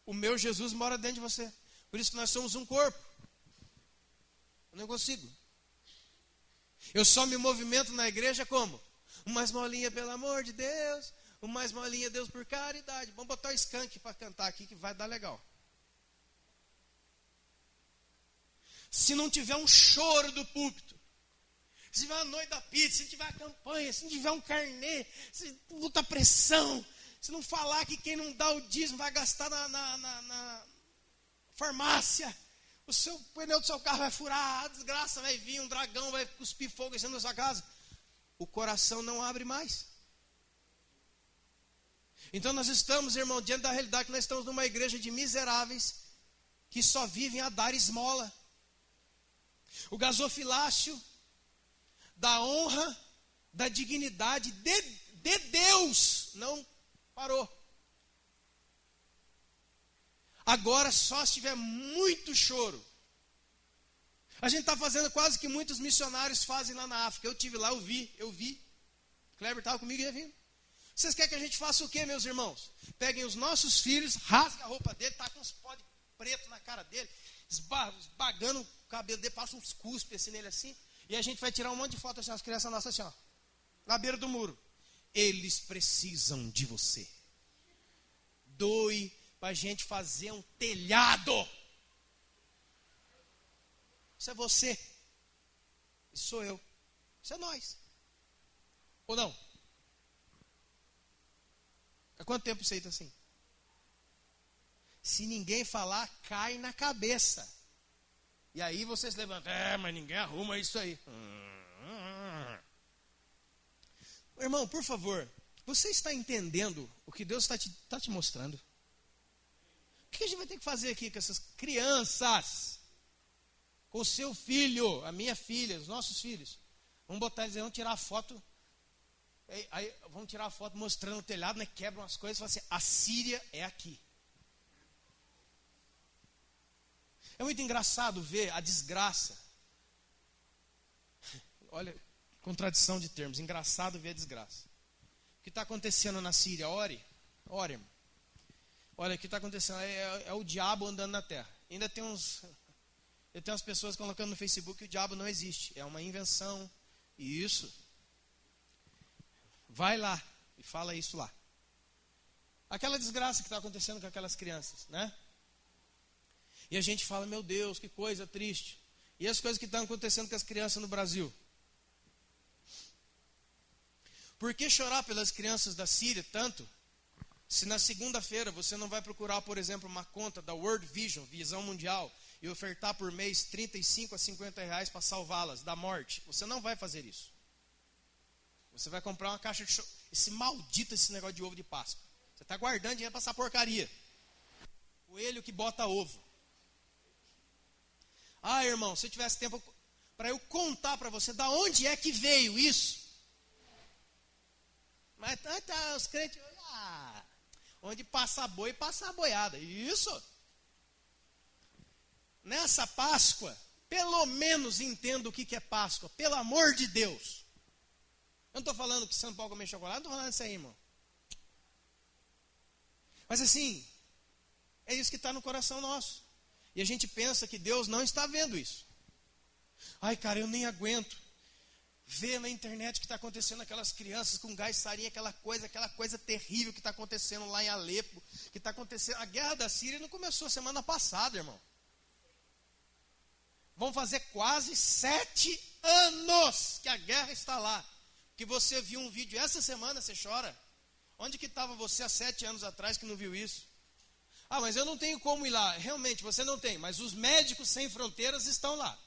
o meu Jesus mora dentro de você. Por isso que nós somos um corpo. Eu não consigo. Eu só me movimento na igreja como? Uma esmolinha, pelo amor de Deus. Uma esmolinha, Deus, por caridade. Vamos botar o Skank para cantar aqui que vai dar legal. Se não tiver um choro do púlpito, se tiver a noite da pizza, se tiver a campanha, se não tiver um carnê, se botar pressão, se não falar que quem não dá o dízimo vai gastar na farmácia, o pneu do seu carro vai furar, a desgraça vai vir, um dragão vai cuspir fogo em cima da sua casa, o coração não abre mais. Então nós estamos, irmão, diante da realidade que nós estamos numa igreja de miseráveis que só vivem a dar esmola. O gasofilácio da honra, da dignidade de Deus não parou. Agora só se tiver muito choro. A gente está fazendo quase que muitos missionários fazem lá na África. Eu estive lá, eu vi. Kleber estava comigo e ia vindo. Vocês querem que a gente faça o quê, meus irmãos? Peguem os nossos filhos, rasguem a roupa dele, tá com uns pó de preto na cara dele, esbagando o cabelo dele, passa uns cuspes assim nele assim, e a gente vai tirar um monte de fotos assim, as crianças nossas assim, ó, na beira do muro. Eles precisam de você. Doe para a gente fazer um telhado. Isso é você. Isso sou eu. Isso é nós. Ou não? Há quanto tempo você está assim? Se ninguém falar, cai na cabeça. E aí vocês levantam. Mas ninguém arruma isso aí. Irmão, por favor, você está entendendo o que Deus está te mostrando? O que a gente vai ter que fazer aqui com essas crianças? Com o seu filho, a minha filha, os nossos filhos. Vamos botar eles aí, vamos tirar a foto. Aí vamos tirar a foto mostrando o telhado, né? Quebram as coisas e falam assim, a Síria é aqui. É muito engraçado ver a desgraça. Olha, contradição de termos. Engraçado ver a desgraça. O que está acontecendo na Síria? Ore, irmão. Olha, o que está acontecendo é o diabo andando na terra. Ainda tem eu tenho umas pessoas colocando no Facebook que o diabo não existe. É uma invenção. E isso. Vai lá e fala isso lá. Aquela desgraça que está acontecendo com aquelas crianças, né? E a gente fala, meu Deus, que coisa triste. E as coisas que estão acontecendo com as crianças no Brasil? Por que chorar pelas crianças da Síria tanto, se na segunda-feira você não vai procurar, por exemplo, uma conta da World Vision, Visão Mundial, e ofertar por mês 35 a 50 reais para salvá-las da morte? Você não vai fazer isso. Você vai comprar uma caixa de esse negócio de ovo de Páscoa. Você está guardando dinheiro para essa porcaria. Coelho que bota ovo. Ah, irmão, se eu tivesse tempo para eu contar para você da onde é que veio isso. Mas tá, os crentes, onde passa boi, passa a boiada. Isso. Nessa Páscoa, pelo menos entenda o que é Páscoa. Pelo amor de Deus. Eu não estou falando que você não pode comer chocolate, não estou falando isso aí, irmão. Mas assim, é isso que está no coração nosso. E a gente pensa que Deus não está vendo isso. Ai, cara, eu nem aguento ver na internet o que está acontecendo aquelas crianças com gás sarinha, aquela coisa terrível que está acontecendo lá em Alepo, que está acontecendo. A guerra da Síria não começou semana passada, irmão. Vão fazer quase 7 anos que a guerra está lá. Que você viu um vídeo essa semana, você chora. Onde que estava você há 7 anos atrás que não viu isso? Ah, mas eu não tenho como ir lá. Realmente, você não tem, mas os médicos sem fronteiras estão lá.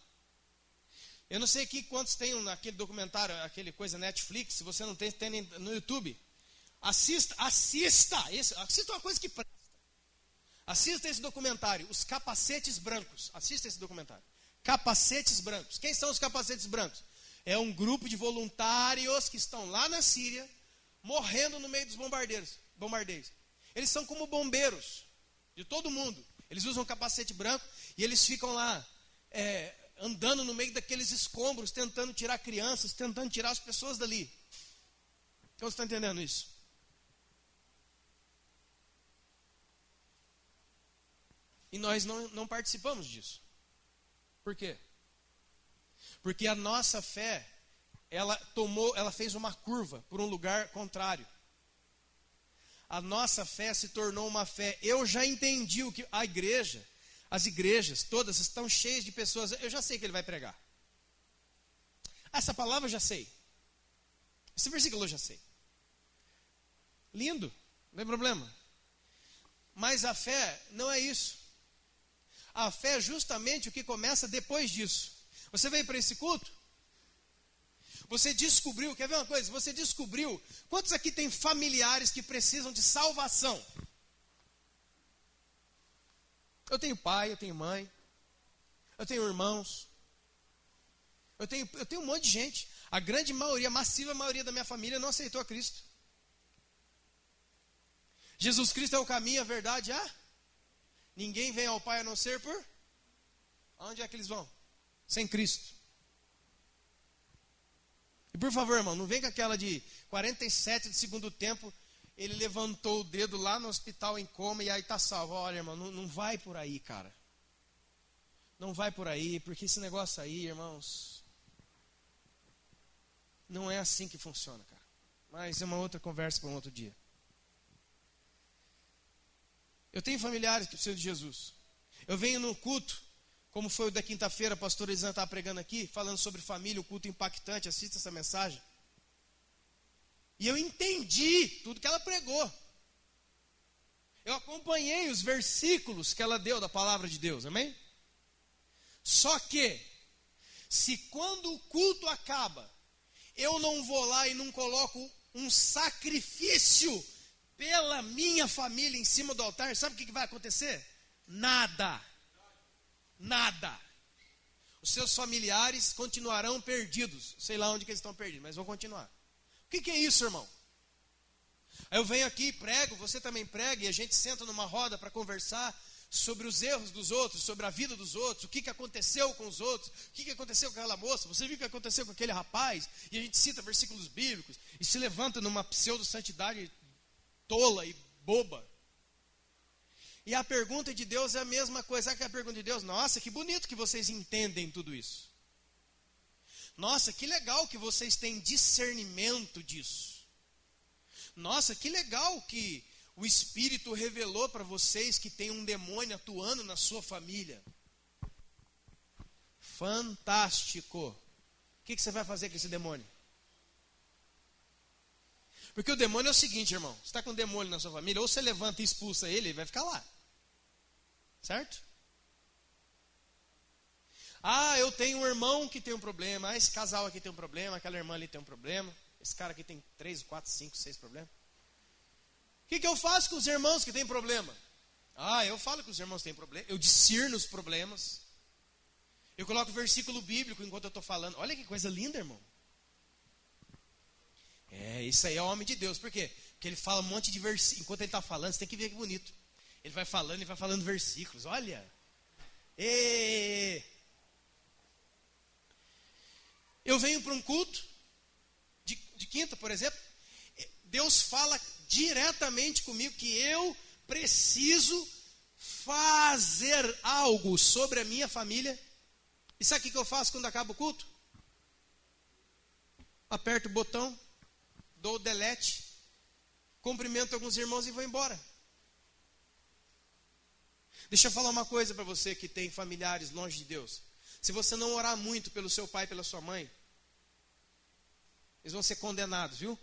Eu não sei aqui quantos tem naquele documentário, aquele coisa Netflix, se você não tem, tem no YouTube. Assista uma coisa que presta. Assista esse documentário, Os Capacetes Brancos. Assista esse documentário. Capacetes Brancos. Quem são os capacetes brancos? É um grupo de voluntários que estão lá na Síria, morrendo no meio dos bombardeios. Eles são como bombeiros de todo mundo. Eles usam capacete branco e eles ficam lá andando no meio daqueles escombros, tentando tirar crianças, tentando tirar as pessoas dali. Então você está entendendo isso? E nós não participamos disso. Por quê? Porque a nossa fé, ela fez uma curva por um lugar contrário. A nossa fé se tornou uma fé. Eu já entendi o que a igreja, as igrejas, todas estão cheias de pessoas. Eu já sei que ele vai pregar. Essa palavra eu já sei. Esse versículo eu já sei. Lindo, não tem problema. Mas a fé não é isso. A fé é justamente o que começa depois disso. Você veio para esse culto? Você descobriu, quer ver uma coisa? Você descobriu, quantos aqui tem familiares que precisam de salvação? Eu tenho pai, eu tenho mãe, eu tenho irmãos, eu tenho um monte de gente. A grande maioria, a massiva maioria da minha família não aceitou a Cristo. Jesus Cristo é o caminho, a verdade, ninguém vem ao Pai a não ser por... Aonde é que eles vão? Sem Cristo. E por favor, irmão, não vem com aquela de 47 de segundo tempo, ele levantou o dedo lá no hospital em coma e aí está salvo. Olha, irmão, não vai por aí, cara. Não vai por aí, porque esse negócio aí, irmãos, não é assim que funciona, cara. Mas é uma outra conversa para um outro dia. Eu tenho familiares que precisam de Jesus. Eu venho num culto, como foi o da quinta-feira, a pastora Elisângela estava pregando aqui, falando sobre família, um culto impactante, assista essa mensagem. E eu entendi tudo que ela pregou. Eu acompanhei os versículos que ela deu da palavra de Deus, amém? Só que, se quando o culto acaba, eu não vou lá e não coloco um sacrifício pela minha família em cima do altar, sabe o que vai acontecer? Nada. Nada. Os seus familiares continuarão perdidos. Sei lá onde que eles estão perdidos, mas vão continuar. O que é isso, irmão? Aí eu venho aqui, prego, você também prega, e a gente senta numa roda para conversar sobre os erros dos outros, sobre a vida dos outros, o que aconteceu com os outros, o que aconteceu com aquela moça, você viu o que aconteceu com aquele rapaz, e a gente cita versículos bíblicos, e se levanta numa pseudo-santidade tola e boba. E a pergunta de Deus é a mesma coisa. Sabe que é a pergunta de Deus? Nossa, que bonito que vocês entendem tudo isso. Nossa, que legal que vocês têm discernimento disso. Nossa, que legal que o Espírito revelou para vocês que tem um demônio atuando na sua família. Fantástico. O que você vai fazer com esse demônio? Porque o demônio é o seguinte, irmão. Você está com um demônio na sua família, ou você levanta e expulsa ele, ele vai ficar lá. Certo? Eu tenho um irmão que tem um problema. Esse casal aqui tem um problema. Aquela irmã ali tem um problema. Esse cara aqui tem 3, 4, 5, 6 problemas. O que eu faço com os irmãos que têm problema? Eu falo que os irmãos têm problema. Eu discerno os problemas. Eu coloco versículo bíblico enquanto eu estou falando. Olha que coisa linda, irmão. Isso aí é o homem de Deus. Por quê? Porque ele fala um monte de versículos. Enquanto ele está falando, você tem que ver que bonito. Ele vai falando versículos. Olha. Eu venho para um culto de quinta, por exemplo. Deus fala diretamente comigo que eu preciso fazer algo sobre a minha família. E sabe o que eu faço quando acaba o culto? Aperto o botão, dou o delete, cumprimento alguns irmãos e vou embora. Deixa eu falar uma coisa para você que tem familiares longe de Deus. Se você não orar muito pelo seu pai e pela sua mãe, eles vão ser condenados, viu?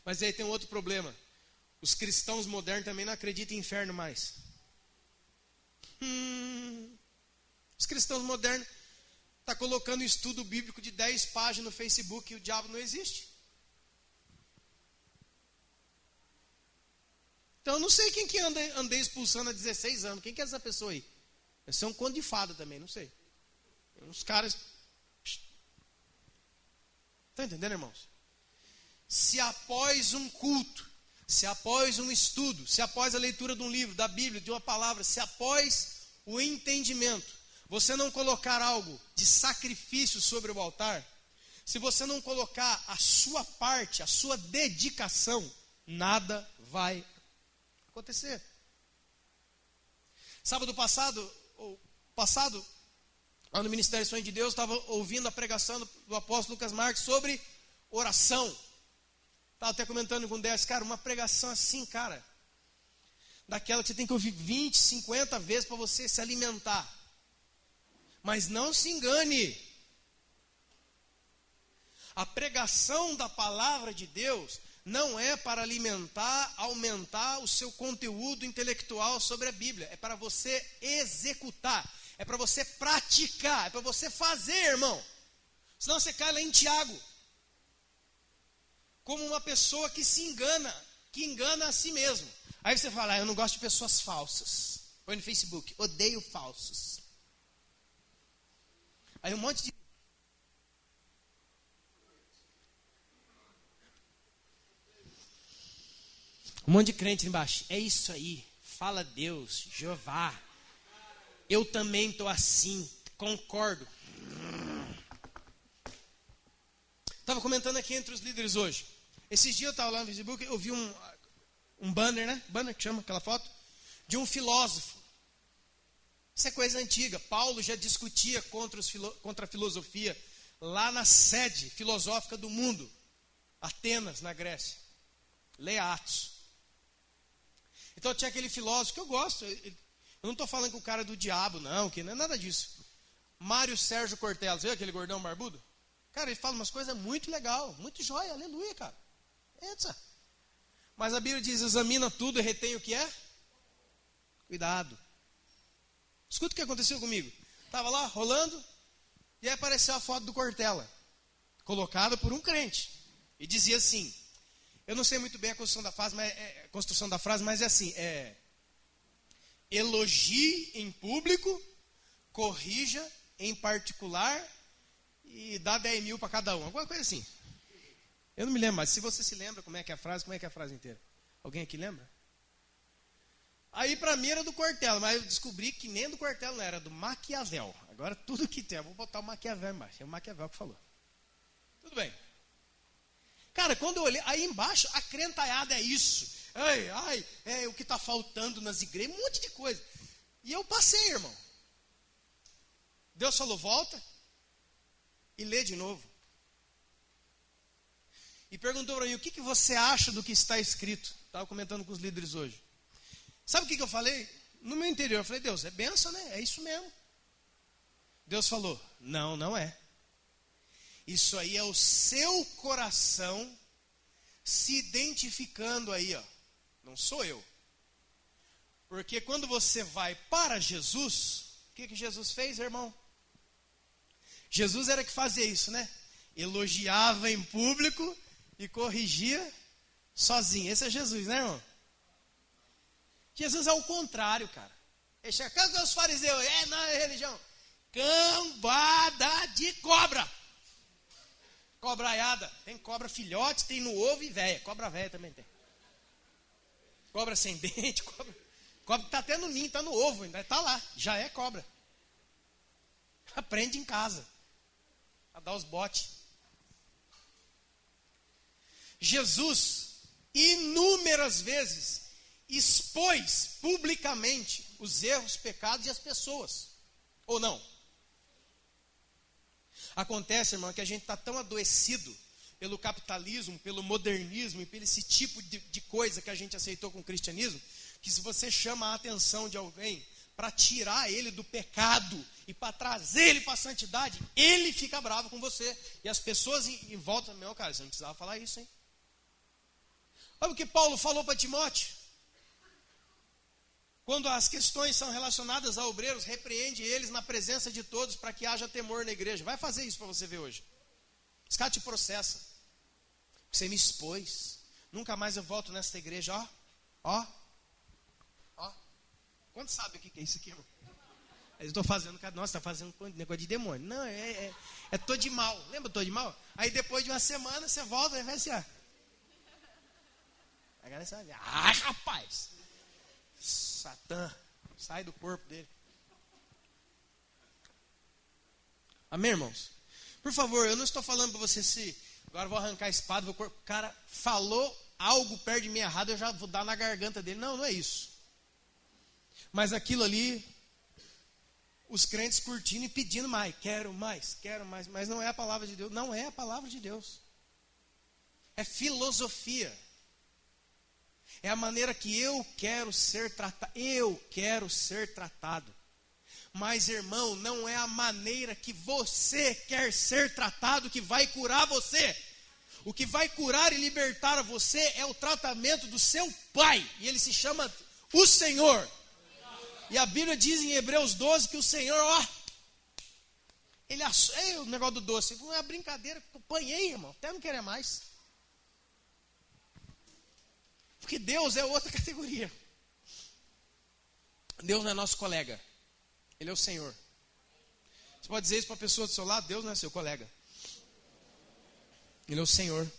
Mas aí tem um outro problema. Os cristãos modernos também não acreditam em inferno mais. Os cristãos modernos estão colocando estudo bíblico de 10 páginas no Facebook e o diabo não existe. Então eu não sei quem que andei expulsando há 16 anos. Quem que é essa pessoa aí? Deve ser um conto de fada também, não sei. Uns caras... Estão entendendo, irmãos? Se após um culto, se após um estudo, se após a leitura de um livro, da Bíblia, de uma palavra, se após o entendimento, você não colocar algo de sacrifício sobre o altar, se você não colocar a sua parte, a sua dedicação, nada vai acontecer. Sábado passado, lá no Ministério Sonho de Deus, estava ouvindo a pregação do apóstolo Lucas Marques sobre oração. Estava até comentando com o Décio, cara, uma pregação assim, cara, daquela que você tem que ouvir 20, 50 vezes para você se alimentar. Mas não se engane. A pregação da palavra de Deus não é para alimentar, aumentar o seu conteúdo intelectual sobre a Bíblia. É para você executar. É para você praticar. É para você fazer, irmão. Senão você cai lá em Tiago. Como uma pessoa que se engana. Que engana a si mesmo. Aí você fala, eu não gosto de pessoas falsas. Põe no Facebook, odeio falsos. Aí um monte de... Um monte de crente embaixo. É isso aí. Fala Deus, Jeová. Eu também estou assim. Concordo. Estava comentando aqui entre os líderes hoje. Esses dias eu estava lá no Facebook, eu vi um banner, né? Banner que chama aquela foto. De um filósofo. Isso é coisa antiga. Paulo já discutia contra a filosofia lá na sede filosófica do mundo. Atenas, na Grécia. Leia Atos. Então tinha aquele filósofo que eu gosto. Eu não estou falando que o cara é do diabo, não, que não é nada disso. Mário Sérgio Cortella, viu aquele gordão barbudo? Cara, ele fala umas coisas muito legal, muito jóia, aleluia, cara. Eita. Mas a Bíblia diz, examina tudo e retém o que é? Cuidado. Escuta o que aconteceu comigo. Estava lá, rolando, e aí apareceu a foto do Cortella, colocada por um crente. E dizia assim, eu não sei muito bem a construção da frase, mas é assim, elogie em público, corrija em particular e dá 10 mil para cada um. Alguma coisa assim. Eu não me lembro, mas se você se lembra como é que é a frase inteira? Alguém aqui lembra? Aí para mim era do Cortella, mas eu descobri que nem do Cortella não era, do Maquiavel. Agora tudo que tem, eu vou botar o Maquiavel embaixo. É o Maquiavel que falou. Tudo bem. Cara, quando eu olhei, aí embaixo a crentaiada é isso. É o que está faltando nas igrejas, um monte de coisa. E eu passei, irmão. Deus falou, volta e lê de novo. E perguntou para mim, o que você acha do que está escrito? Estava comentando com os líderes hoje. Sabe o que eu falei? No meu interior, eu falei, Deus, é bênção, né? É isso mesmo. Deus falou, não é. Isso aí é o seu coração se identificando aí, ó. Não sou eu. Porque quando você vai para Jesus, o que Jesus fez, irmão? Jesus era que fazia isso, né? Elogiava em público e corrigia sozinho. Esse é Jesus, né, irmão? Jesus é o contrário, cara. Cadê os fariseus? Na religião. Cambada de cobra. Cobraiada. Tem cobra filhote, tem no ovo e véia. Cobra véia também tem. Cobra sem dente, cobra que está até no ninho, está no ovo, ainda está lá. Já é cobra. Aprende em casa. A dar os botes. Jesus, inúmeras vezes, expôs publicamente os erros, pecados e as pessoas. Ou não? Acontece, irmão, que a gente está tão adoecido pelo capitalismo, pelo modernismo e pelo esse tipo de coisa que a gente aceitou com o cristianismo, que se você chama a atenção de alguém para tirar ele do pecado e para trazer ele para a santidade, ele fica bravo com você. E as pessoas em volta, meu cara, você não precisava falar isso, hein? Olha o que Paulo falou para Timóteo. Quando as questões são relacionadas a obreiros, repreende eles na presença de todos para que haja temor na igreja. Vai fazer isso para você ver hoje. Esse cara te processa. Você me expôs. Nunca mais eu volto nessa igreja. Ó. Quanto sabe o que é isso aqui, irmão? Eu estou fazendo, nossa, está fazendo negócio de demônio. Não, é tô de mal. Lembra tô de mal? Aí depois de uma semana você volta e vai assim, ó. A galera vai ver. Rapaz! Satã, sai do corpo dele. Amém, irmãos? Por favor, eu não estou falando para você se agora vou arrancar a espada, o cara falou algo perto de mim errado, eu já vou dar na garganta dele. Não é isso. Mas aquilo ali os crentes curtindo e pedindo mais, quero mais, mas não é a palavra de Deus, não é a palavra de Deus. É filosofia. É a maneira que eu quero ser tratado. Mas, irmão, não é a maneira que você quer ser tratado que vai curar você. O que vai curar e libertar você é o tratamento do seu Pai. E ele se chama o Senhor. E a Bíblia diz em Hebreus 12 que o Senhor, ele o negócio do doce, não é uma brincadeira, eu apanhei, irmão, até não querer mais. Porque Deus é outra categoria. Deus não é nosso colega. Ele é o Senhor. Você pode dizer isso para a pessoa do seu lado, Deus não é seu colega. Ele é o Senhor.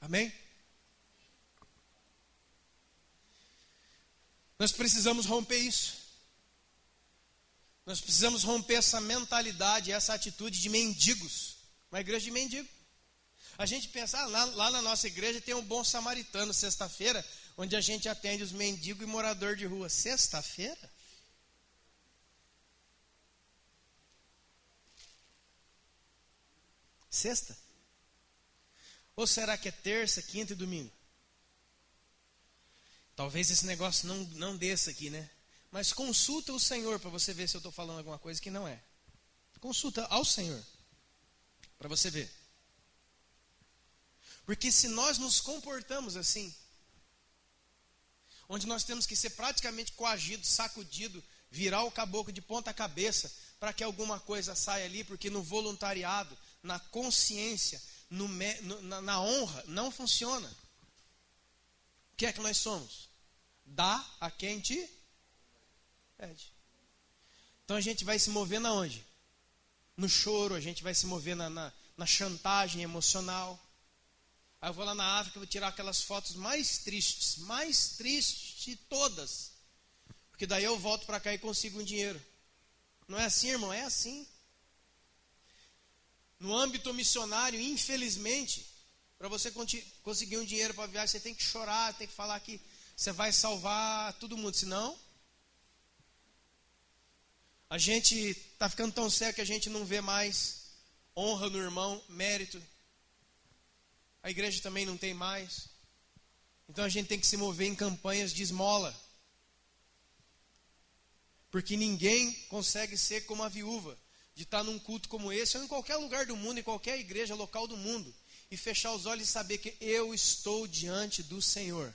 Amém? Nós precisamos romper isso. Nós precisamos romper essa mentalidade, essa atitude de mendigos. Uma igreja de mendigo. A gente pensa, lá na nossa igreja tem um bom samaritano, sexta-feira, onde a gente atende os mendigos e morador de rua. Sexta-feira? Sexta? Ou será que é terça, quinta e domingo? Talvez esse negócio não desça aqui, né? Mas consulta o Senhor para você ver se eu estou falando alguma coisa que não é. Consulta ao Senhor para você ver. Porque se nós nos comportamos assim, onde nós temos que ser praticamente coagido, sacudido, virar o caboclo de ponta cabeça para que alguma coisa saia ali, porque no voluntariado, na consciência, na honra, não funciona. O que é que nós somos? Dá a quem te pede. Então a gente vai se mover na onde? No choro, a gente vai se mover na chantagem emocional. Aí eu vou lá na África e vou tirar aquelas fotos mais tristes de todas. Porque daí eu volto para cá e consigo um dinheiro. Não é assim, irmão? É assim. No âmbito missionário, infelizmente, para você conseguir um dinheiro para viagem, você tem que chorar, tem que falar que você vai salvar todo mundo. Senão, a gente está ficando tão cego que a gente não vê mais honra no irmão, mérito. A igreja também não tem mais. Então a gente tem que se mover em campanhas de esmola. Porque ninguém consegue ser como a viúva, de estar num culto como esse, ou em qualquer lugar do mundo, em qualquer igreja local do mundo, e fechar os olhos e saber que eu estou diante do Senhor.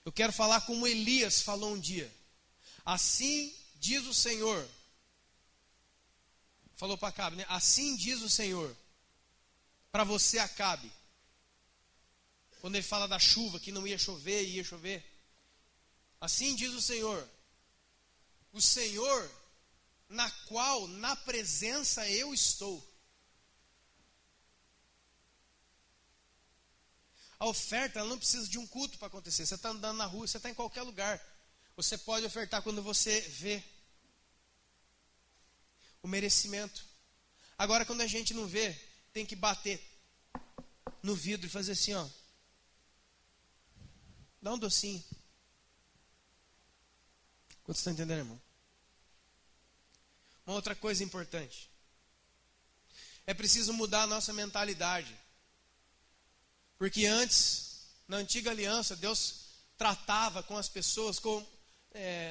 Eu quero falar como Elias falou um dia. Assim diz o Senhor. Falou para Acabe, né? Assim diz o Senhor. Para você, Acabe. Quando ele fala da chuva, que não ia chover e ia chover. Assim diz o Senhor. O Senhor, na presença eu estou. A oferta, ela não precisa de um culto para acontecer. Você está andando na rua, você está em qualquer lugar. Você pode ofertar quando você vê o merecimento. Agora, quando a gente não vê, tem que bater no vidro e fazer assim, ó. Dá um docinho. Quanto você está entendendo, irmão? Uma outra coisa importante. É preciso mudar a nossa mentalidade. Porque antes, na antiga aliança, Deus tratava com as pessoas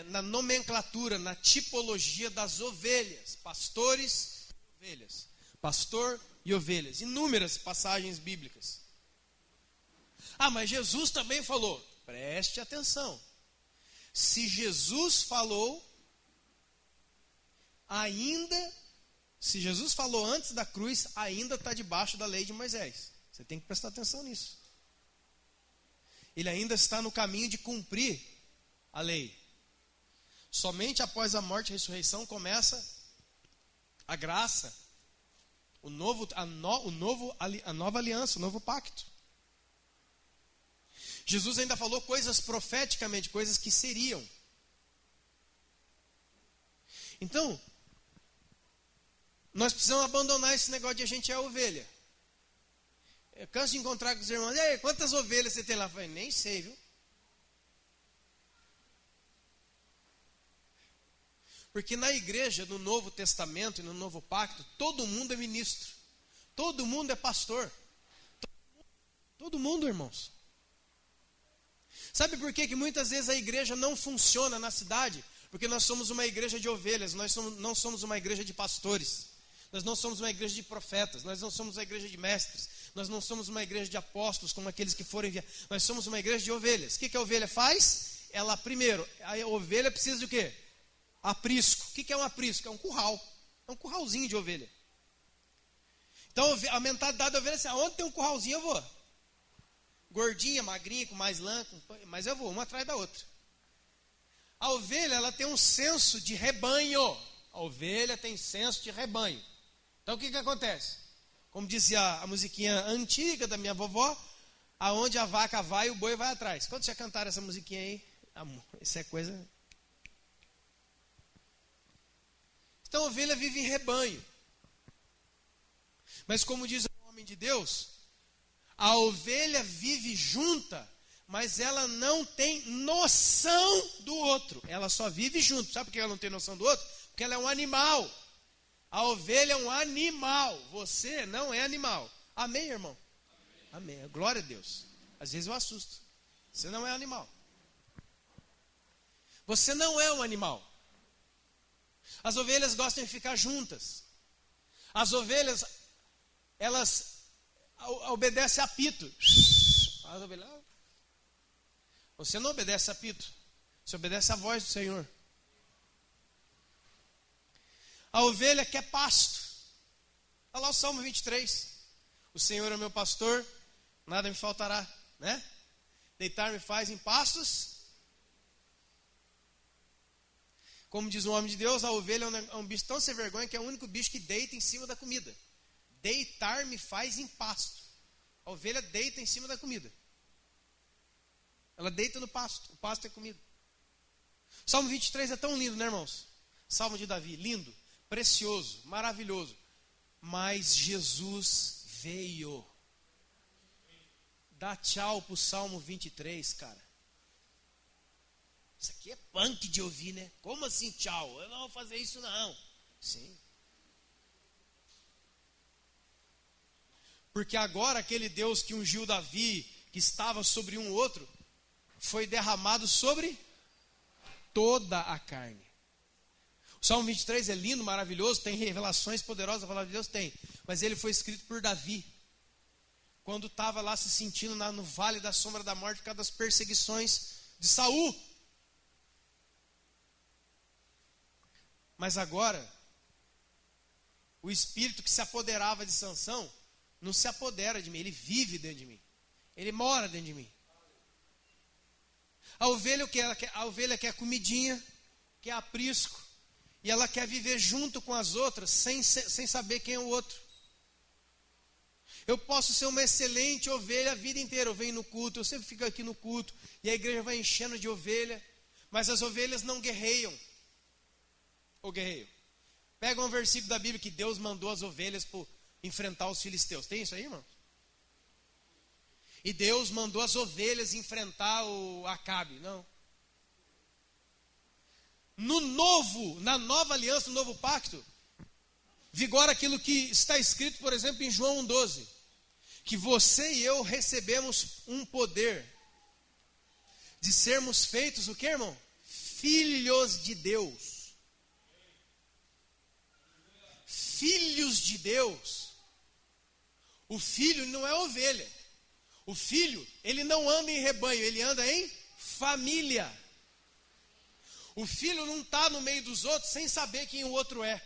na nomenclatura, na tipologia das ovelhas. Pastores e ovelhas. Pastor e ovelhas. Inúmeras passagens bíblicas. Ah, mas Jesus também falou. Preste atenção. Se Jesus falou, se Jesus falou antes da cruz, ainda está debaixo da lei de Moisés. Você tem que prestar atenção nisso. Ele ainda está no caminho de cumprir a lei. Somente após a morte e a ressurreição começa a graça, a nova aliança, o novo pacto. Jesus ainda falou coisas profeticamente, coisas que seriam. Então, nós precisamos abandonar esse negócio de a gente é ovelha. Eu canso de encontrar com os irmãos. E aí, quantas ovelhas você tem lá? Eu falei, nem sei, viu? Porque na igreja, no Novo Testamento e no Novo Pacto, todo mundo é ministro. Todo mundo é pastor. Todo mundo, irmãos. Sabe por que muitas vezes a igreja não funciona na cidade? Porque nós somos uma igreja de ovelhas, não somos uma igreja de pastores. Nós não somos uma igreja de profetas, nós não somos uma igreja de mestres, nós não somos uma igreja de apóstolos, como aqueles que foram enviados. Nós somos uma igreja de ovelhas. O que a ovelha faz? Ela, primeiro, a ovelha precisa de o quê? Aprisco. O que é um aprisco? É um curral. É um curralzinho de ovelha. Então a mentalidade da ovelha é assim, onde tem um curralzinho eu vou. Gordinha, magrinha, com mais lã, mas eu vou, uma atrás da outra. A ovelha, ela tem um senso de rebanho. A ovelha tem senso de rebanho. Então o que acontece? Como dizia a musiquinha antiga da minha vovó, aonde a vaca vai, o boi vai atrás. Quando você cantar essa musiquinha aí? Amor, isso é coisa... Então a ovelha vive em rebanho. Mas como diz o homem de Deus, a ovelha vive junta, mas ela não tem noção do outro. Ela só vive junto. Sabe por que ela não tem noção do outro? Porque ela é um animal. A ovelha é um animal. Você não é animal. Amém, irmão? Amém. Glória a Deus. Às vezes eu assusto. Você não é animal. Você não é um animal. As ovelhas gostam de ficar juntas. As ovelhas, elas obedecem a apito. As ovelhas, você não obedece a apito. Você obedece a voz do Senhor. A ovelha quer pasto. Olha lá o Salmo 23. O Senhor é meu pastor, nada me faltará, né? Deitar-me faz em pastos. Como diz o homem de Deus, a ovelha é um bicho tão sem vergonha que é o único bicho que deita em cima da comida. Deitar-me faz em pasto. A ovelha deita em cima da comida. Ela deita no pasto. O pasto é comida. Salmo 23 é tão lindo, né, irmãos? Salmo de Davi, lindo, precioso, maravilhoso. Mas Jesus veio. Dá tchau pro Salmo 23, cara. Isso aqui é punk de ouvir, né? Como assim tchau? Eu não vou fazer isso não. Sim. Porque agora aquele Deus que ungiu Davi, que estava sobre um outro, foi derramado sobre toda a carne. O Salmo 23 é lindo, maravilhoso, tem revelações poderosas, a palavra de Deus tem. Mas ele foi escrito por Davi. Quando estava lá se sentindo no vale da sombra da morte por causa das perseguições de Saul. Mas agora, o espírito que se apoderava de Sansão, não se apodera de mim, ele vive dentro de mim. Ele mora dentro de mim. A ovelha, o que ela quer? A ovelha quer comidinha, quer aprisco, e ela quer viver junto com as outras, sem saber quem é o outro. Eu posso ser uma excelente ovelha a vida inteira, eu venho no culto, eu sempre fico aqui no culto, e a igreja vai enchendo de ovelha, mas as ovelhas não guerreiam. Ou guerreio? Pega um versículo da Bíblia que Deus mandou as ovelhas para enfrentar os filisteus. Tem isso aí, irmão? E Deus mandou as ovelhas enfrentar o Acabe. Não. Na nova aliança, no novo pacto, vigora aquilo que está escrito, por exemplo, em João 1,12. Que você e eu recebemos um poder de sermos feitos o que, irmão? Filhos de Deus. Filhos de Deus. O filho não é ovelha. O filho, ele não anda em rebanho, ele anda em família. O filho não está no meio dos outros sem saber quem o outro é.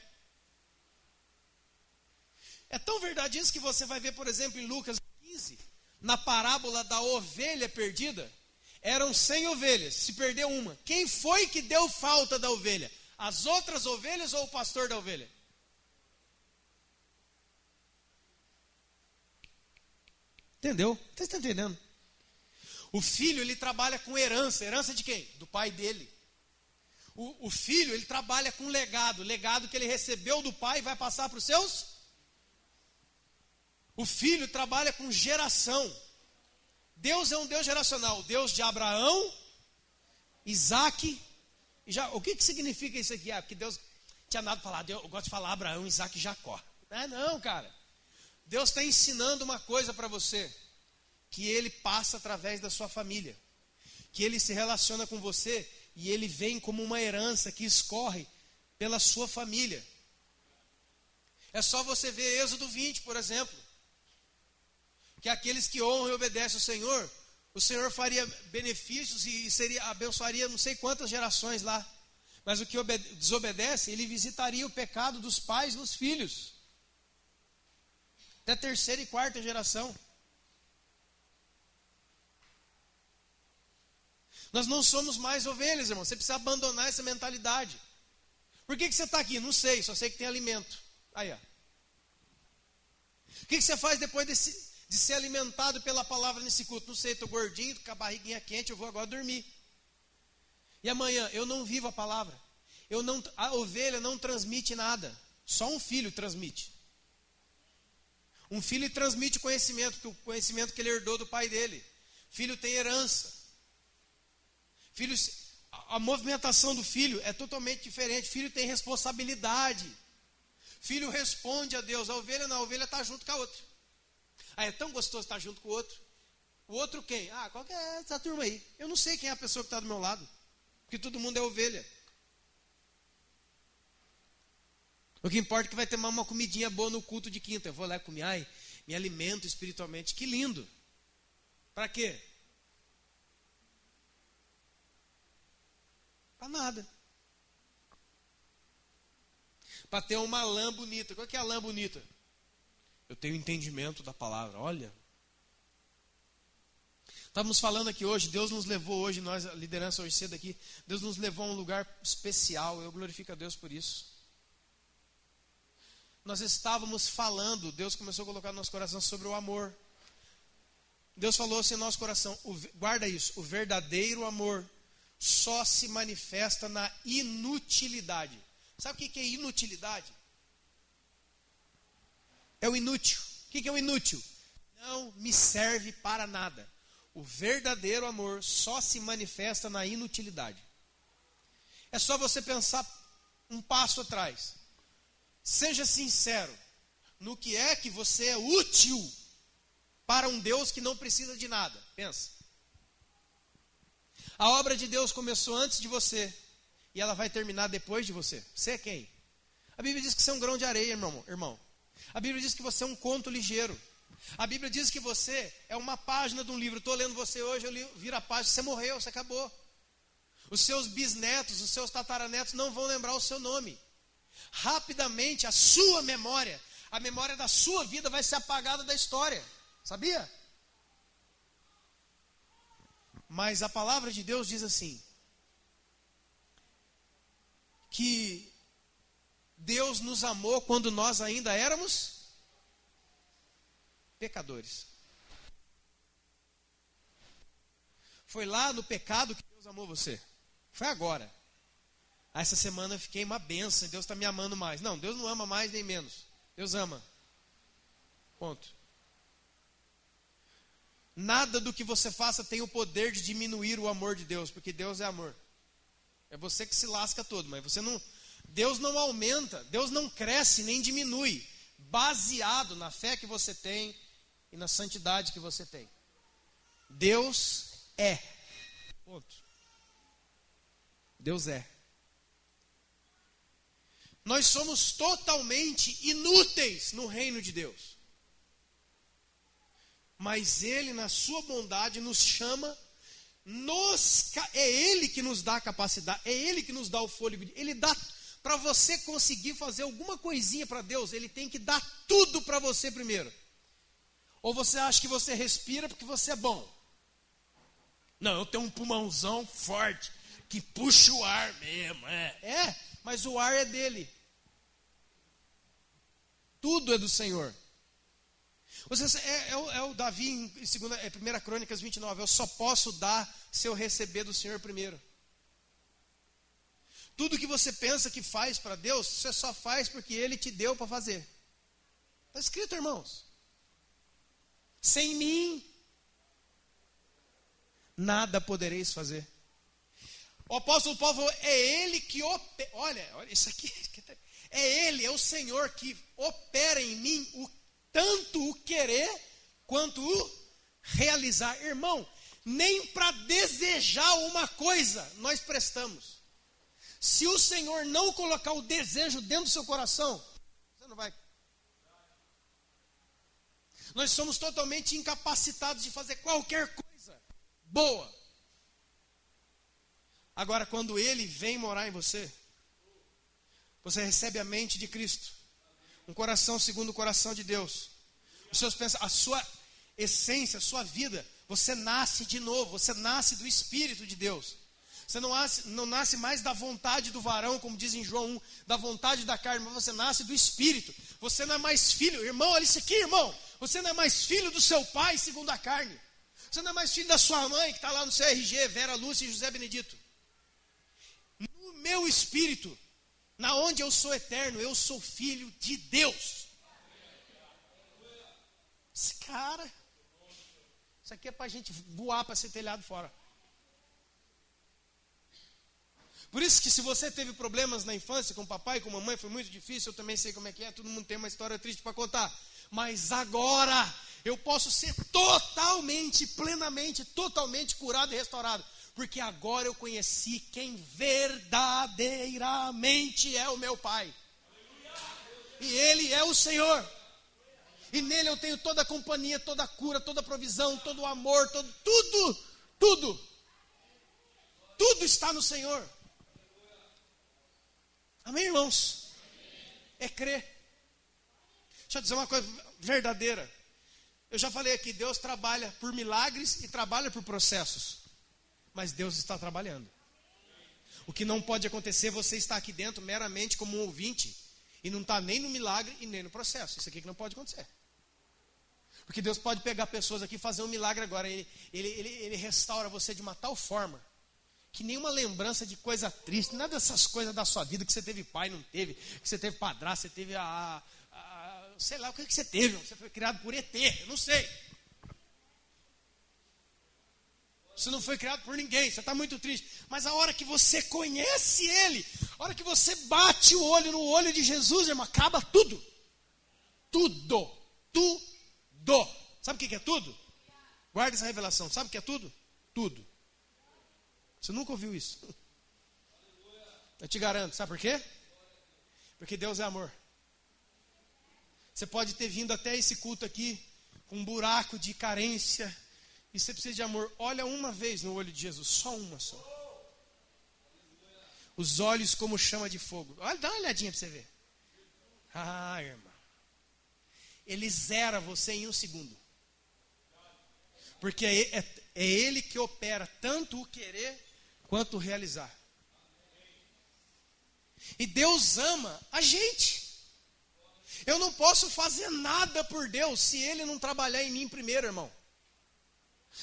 É tão verdade isso que você vai ver, por exemplo, em Lucas 15, na parábola da ovelha perdida. Eram 100 ovelhas, se perdeu uma. Quem foi que deu falta da ovelha? As outras ovelhas ou o pastor da ovelha? Entendeu? Você está entendendo? O filho, ele trabalha com herança. Herança de quem? Do pai dele. O filho, ele trabalha com legado. Legado que ele recebeu do pai e vai passar para os seus. O filho trabalha com geração. Deus é um Deus geracional. O Deus de Abraão, Isaac e Jacó. O que significa isso aqui? Porque Deus tinha nada para falar. Eu gosto de falar Abraão, Isaac e Jacó. Não, cara. Deus está ensinando uma coisa para você. Que Ele passa através da sua família. Que Ele se relaciona com você e Ele vem como uma herança que escorre pela sua família. É só você ver Êxodo 20, por exemplo. Que aqueles que honram e obedecem o Senhor faria benefícios e abençoaria não sei quantas gerações lá. Mas o que desobedece, Ele visitaria o pecado dos pais nos filhos. Até terceira e quarta geração. Nós não somos mais ovelhas, irmão. Você precisa abandonar essa mentalidade. Por que você está aqui? Não sei, só sei que tem alimento. Aí, ó. O que você faz depois de ser alimentado pela palavra nesse culto? Não sei, estou gordinho, estou com a barriguinha quente, eu vou agora dormir. E amanhã, eu não vivo a palavra. A ovelha não transmite nada. Só um filho transmite. Um filho transmite conhecimento, porque o conhecimento que ele herdou do pai dele. Filho tem herança. Filho, a movimentação do filho é totalmente diferente. Filho tem responsabilidade. Filho responde a Deus. A ovelha não, a ovelha está junto com a outra. É tão gostoso estar junto com o outro. O outro quem? Qual que é essa turma aí? Eu não sei quem é a pessoa que está do meu lado. Porque todo mundo é ovelha. O que importa é que vai ter uma comidinha boa no culto de quinta. Eu vou lá comer, me alimento espiritualmente. Que lindo. Para quê? Para nada. Para ter uma lã bonita. Qual que é a lã bonita? Eu tenho entendimento da palavra. Olha. Estávamos falando aqui hoje, Deus nos levou hoje, nós, a liderança hoje cedo aqui, Deus nos levou a um lugar especial. Eu glorifico a Deus por isso. Nós estávamos falando, Deus começou a colocar no nosso coração sobre o amor. Deus falou assim no nosso coração, guarda isso, o verdadeiro amor só se manifesta na inutilidade. Sabe o que é inutilidade? É o inútil. O que é o inútil? Não me serve para nada. O verdadeiro amor só se manifesta na inutilidade. É só você pensar um passo atrás. Seja sincero no que é que você é útil para um Deus que não precisa de nada. Pensa. A obra de Deus começou antes de você e ela vai terminar depois de você. Você é quem? A Bíblia diz que você é um grão de areia, irmão. A Bíblia diz que você é um conto ligeiro. A Bíblia diz que você é uma página de um livro. Estou lendo você hoje, eu viro a página, você morreu, você acabou. Os seus bisnetos, os seus tataranetos não vão lembrar o seu nome. Rapidamente a sua memória, a memória da sua vida vai ser apagada da história. Sabia? Mas a palavra de Deus diz assim, que Deus nos amou quando nós ainda éramos pecadores. Foi lá no pecado que Deus amou você. Foi agora. Essa semana eu fiquei uma bênção, Deus está me amando mais. Não, Deus não ama mais nem menos. Deus ama. Ponto. Nada do que você faça tem o poder de diminuir o amor de Deus, porque Deus é amor. É você que se lasca todo, mas você não... Deus não aumenta, Deus não cresce nem diminui, baseado na fé que você tem e na santidade que você tem. Deus é. Ponto. Deus é. Nós somos totalmente inúteis no reino de Deus. Mas Ele, na sua bondade, nos chama, é Ele que nos dá a capacidade, é Ele que nos dá o fôlego. Ele dá, para você conseguir fazer alguma coisinha para Deus, Ele tem que dar tudo para você primeiro. Ou você acha que você respira porque você é bom? Não, eu tenho um pulmãozão forte, que puxa o ar mesmo. Mas o ar é dele. Tudo é do Senhor. É o Davi em 1 Crônicas 29. Eu só posso dar se eu receber do Senhor primeiro. Tudo que você pensa que faz para Deus, você só faz porque Ele te deu para fazer. Está escrito, irmãos. Sem mim, nada podereis fazer. O apóstolo Paulo falou, é Ele que opera. Olha, isso aqui. É Ele, é o Senhor que opera em mim tanto o querer quanto o realizar. Irmão, nem para desejar uma coisa nós prestamos. Se o Senhor não colocar o desejo dentro do seu coração, você não vai. Nós somos totalmente incapacitados de fazer qualquer coisa boa. Agora, quando Ele vem morar em você, você recebe a mente de Cristo, um coração segundo o coração de Deus. Os seus pensamentos, a sua essência, a sua vida, você nasce de novo, você nasce do Espírito de Deus. Você não nasce mais da vontade do varão, como diz em João 1, da vontade da carne, mas você nasce do Espírito. Você não é mais filho, irmão, olha isso aqui, irmão. Você não é mais filho do seu pai segundo a carne. Você não é mais filho da sua mãe, que está lá no seu RG, Vera Lúcia e José Benedito. No meu espírito, na onde eu sou eterno, eu sou filho de Deus. Esse cara, isso aqui é para a gente voar para ser telhado fora. Por isso que se você teve problemas na infância com o papai, com a mamãe, foi muito difícil, eu também sei como é que é, todo mundo tem uma história triste para contar. Mas agora eu posso ser totalmente, plenamente, totalmente curado e restaurado. Porque agora eu conheci quem verdadeiramente é o meu Pai. E Ele é o Senhor. E nele eu tenho toda a companhia, toda a cura, toda a provisão, todo o amor, tudo está no Senhor. Amém, irmãos? É crer. Deixa eu dizer uma coisa verdadeira. Eu já falei aqui, Deus trabalha por milagres e trabalha por processos. Mas Deus está trabalhando. O que não pode acontecer é você estar aqui dentro meramente como um ouvinte e não estar nem no milagre e nem no processo. Isso aqui que não pode acontecer. Porque Deus pode pegar pessoas aqui e fazer um milagre agora. Ele restaura você de uma tal forma que nenhuma lembrança de coisa triste, nada dessas coisas da sua vida que você teve pai, não teve, que você teve padrasto, você teve sei lá o que você teve, você foi criado por ET, eu não sei. Você não foi criado por ninguém, você está muito triste. Mas a hora que você conhece Ele, a hora que você bate o olho no olho de Jesus, irmão, acaba tudo. Tudo. Sabe o que é tudo? Guarda essa revelação, sabe o que é tudo? Tudo. Você nunca ouviu isso. Eu te garanto, sabe por quê? Porque Deus é amor. Você pode ter vindo até esse culto aqui com um buraco de carência e você precisa de amor. Olha uma vez no olho de Jesus, só uma só. Os olhos como chama de fogo. Olha, dá uma olhadinha para você ver. Ah, irmão. Ele zera você em 1 segundo. Porque é Ele que opera tanto o querer quanto o realizar. E Deus ama a gente. Eu não posso fazer nada por Deus se Ele não trabalhar em mim primeiro, irmão.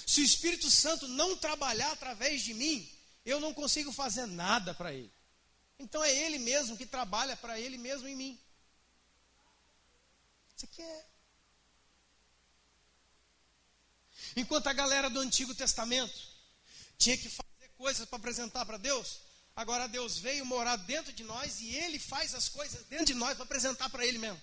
Se o Espírito Santo não trabalhar através de mim, eu não consigo fazer nada para Ele. Então é Ele mesmo que trabalha para Ele mesmo em mim. Isso aqui é. Enquanto a galera do Antigo Testamento tinha que fazer coisas para apresentar para Deus, agora Deus veio morar dentro de nós e Ele faz as coisas dentro de nós para apresentar para Ele mesmo.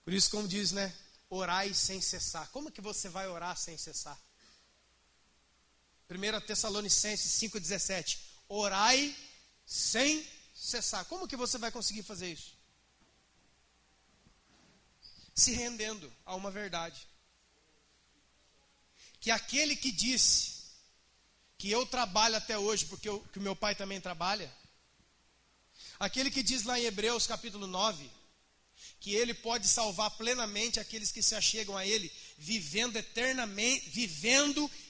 Por isso, como diz, né? Orai sem cessar. Como que você vai orar sem cessar? 1 Tessalonicenses 5,17. Orai sem cessar. Como que você vai conseguir fazer isso? Se rendendo a uma verdade. Que aquele que disse que eu trabalho até hoje, porque que o meu pai também trabalha. Aquele que diz lá em Hebreus capítulo 9, que Ele pode salvar plenamente aqueles que se achegam a Ele, vivendo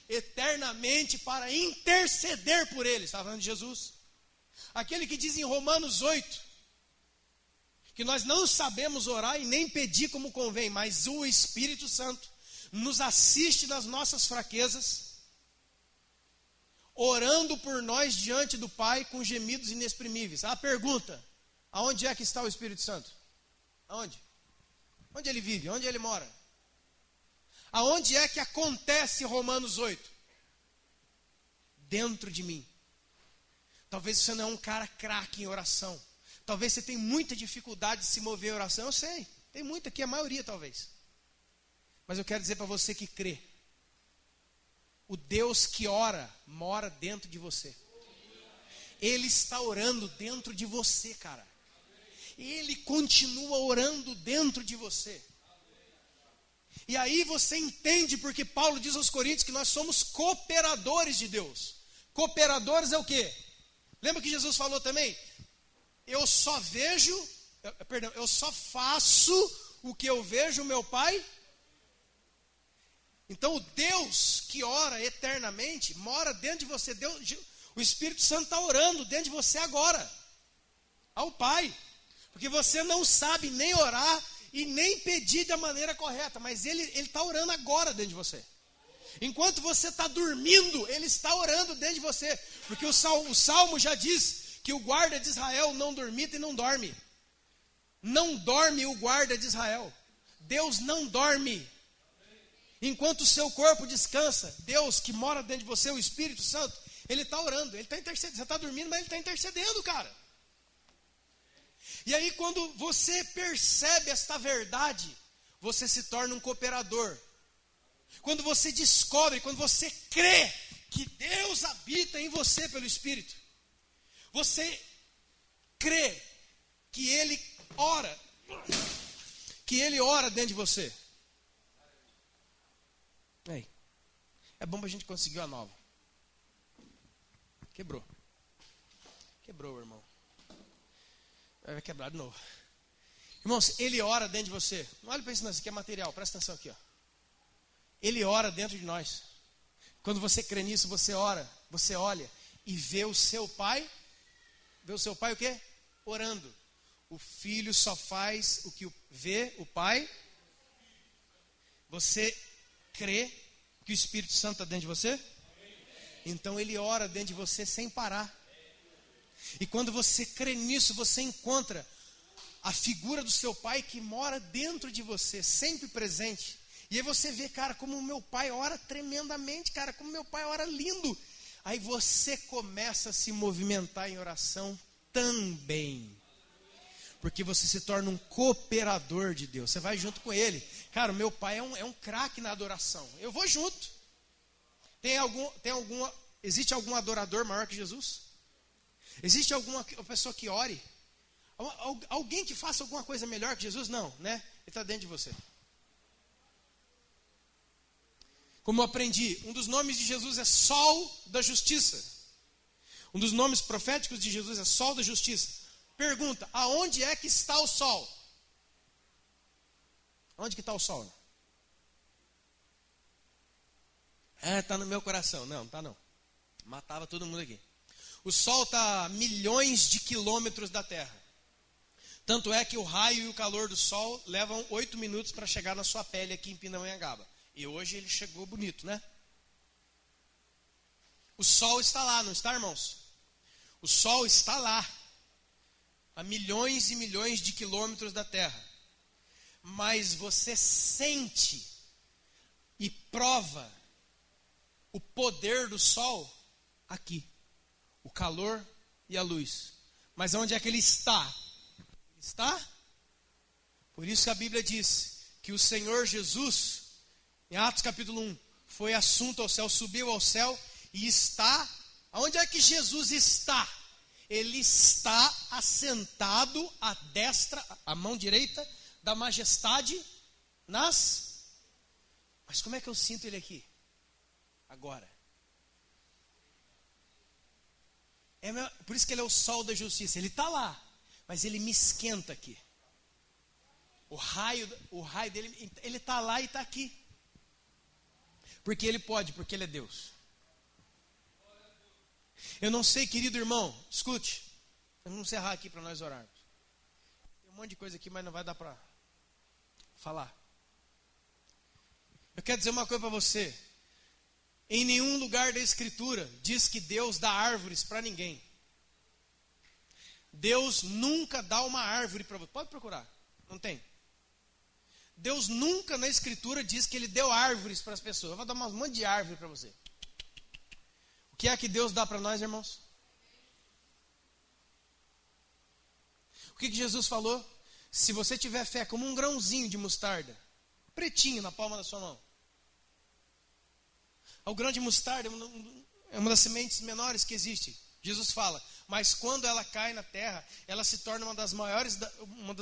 eternamente para interceder por eles. Está falando de Jesus. Aquele que diz em Romanos 8, que nós não sabemos orar e nem pedir como convém, mas o Espírito Santo nos assiste nas nossas fraquezas, orando por nós diante do Pai com gemidos inexprimíveis. A pergunta: aonde é que está o Espírito Santo? Aonde? Onde ele vive? Onde ele mora? Aonde é que acontece Romanos 8? Dentro de mim. Talvez você não é um cara craque em oração. Talvez você tenha muita dificuldade de se mover em oração. Eu sei, tem muita aqui, a maioria talvez. Mas eu quero dizer para você que crê. O Deus que ora, mora dentro de você. Ele está orando dentro de você, cara. Ele continua orando dentro de você. E aí você entende porque Paulo diz aos Coríntios que nós somos cooperadores de Deus. Cooperadores é o quê? Lembra que Jesus falou também? Eu só faço o que eu vejo o meu Pai. Então o Deus que ora eternamente mora dentro de você. O Espírito Santo está orando dentro de você agora, ao Pai. Porque você não sabe nem orar e nem pedir da maneira correta, mas Ele está orando agora dentro de você. Enquanto você está dormindo, Ele está orando dentro de você. Porque o Salmo já diz que o guarda de Israel não dormita e não dorme. Não dorme o guarda de Israel. Deus não dorme. Enquanto o seu corpo descansa, Deus que mora dentro de você, o Espírito Santo, Ele está orando, Ele está intercedendo. Você está dormindo, mas Ele está intercedendo, cara. E aí quando você percebe esta verdade, você se torna um cooperador. Quando você descobre, quando você crê que Deus habita em você pelo Espírito, você crê que Ele ora dentro de você. Aí, é bom para a gente conseguir uma nova. Quebrou, irmão. Vai quebrar de novo. Irmãos, Ele ora dentro de você. Não olhe para isso não, isso aqui é material, presta atenção aqui, ó. Ele ora dentro de nós. Quando você crê nisso, você ora, você olha e vê o seu Pai. Vê o seu Pai o quê? Orando. O Filho só faz o que vê o Pai. Você crê que o Espírito Santo está dentro de você? Então Ele ora dentro de você sem parar. E quando você crê nisso, você encontra a figura do seu Pai que mora dentro de você, sempre presente. E aí você vê, cara, como o meu Pai ora tremendamente, cara, como meu Pai ora lindo. Aí você começa a se movimentar em oração também. Porque você se torna um cooperador de Deus. Você vai junto com Ele. Cara, o meu Pai é um craque na adoração. Eu vou junto. Existe algum adorador maior que Jesus? Existe alguma pessoa que ore? Alguém que faça alguma coisa melhor que Jesus? Não, né? Ele está dentro de você. Como eu aprendi, um dos nomes de Jesus é Sol da Justiça. Um dos nomes proféticos de Jesus é Sol da Justiça. Pergunta, aonde é que está o sol? Onde que está o sol? Está no meu coração. Não está não. Matava todo mundo aqui. O sol está a milhões de quilômetros da Terra. Tanto é que o raio e o calor do sol levam 8 minutos para chegar na sua pele aqui em Pindamonhangaba. E hoje ele chegou bonito, né? O sol está lá, não está, irmãos? O sol está lá. A milhões e milhões de quilômetros da Terra. Mas você sente e prova o poder do sol aqui. O calor e a luz. Mas onde é que ele está? Ele está? Por isso que a Bíblia diz que o Senhor Jesus, em Atos capítulo 1, foi assunto ao céu, subiu ao céu e está. Aonde é que Jesus está? Ele está assentado à destra, à mão direita da majestade nas... Mas como é que eu sinto ele aqui? Agora. Por isso que ele é o sol da justiça. Ele está lá, mas ele me esquenta aqui. O raio dele, ele está lá e está aqui. Porque ele pode, porque ele é Deus. Eu não sei, querido irmão, escute. Vamos encerrar aqui para nós orarmos. Tem um monte de coisa aqui, mas não vai dar para falar. Eu quero dizer uma coisa para você. Em nenhum lugar da Escritura diz que Deus dá árvores para ninguém. Deus nunca dá uma árvore para você. Pode procurar, não tem. Deus nunca na Escritura diz que Ele deu árvores para as pessoas. Eu vou dar um monte de árvore para você. O que é que Deus dá para nós, irmãos? O que Jesus falou? Se você tiver fé como um grãozinho de mostarda, pretinho na palma da sua mão. O grão de mostarda é uma das sementes menores que existe. Jesus fala, mas quando ela cai na terra, ela se torna uma das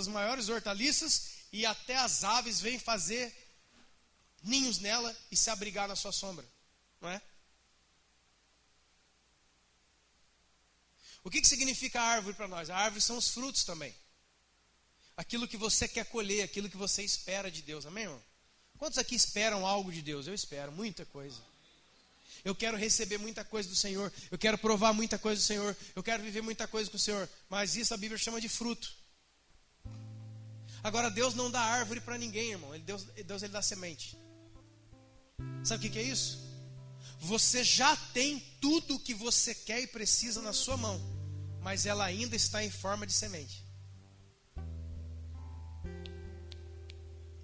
maiores hortaliças, e até as aves vêm fazer ninhos nela e se abrigar na sua sombra. Não é? O que significa a árvore para nós? A árvore são os frutos também. Aquilo que você quer colher, aquilo que você espera de Deus. Amém, irmão? Quantos aqui esperam algo de Deus? Eu espero muita coisa. Eu quero receber muita coisa do Senhor. Eu quero provar muita coisa do Senhor. Eu quero viver muita coisa com o Senhor. Mas isso a Bíblia chama de fruto. Agora, Deus não dá árvore para ninguém, irmão. Deus ele dá semente. Sabe o que é isso? Você já tem tudo o que você quer e precisa na sua mão, mas ela ainda está em forma de semente.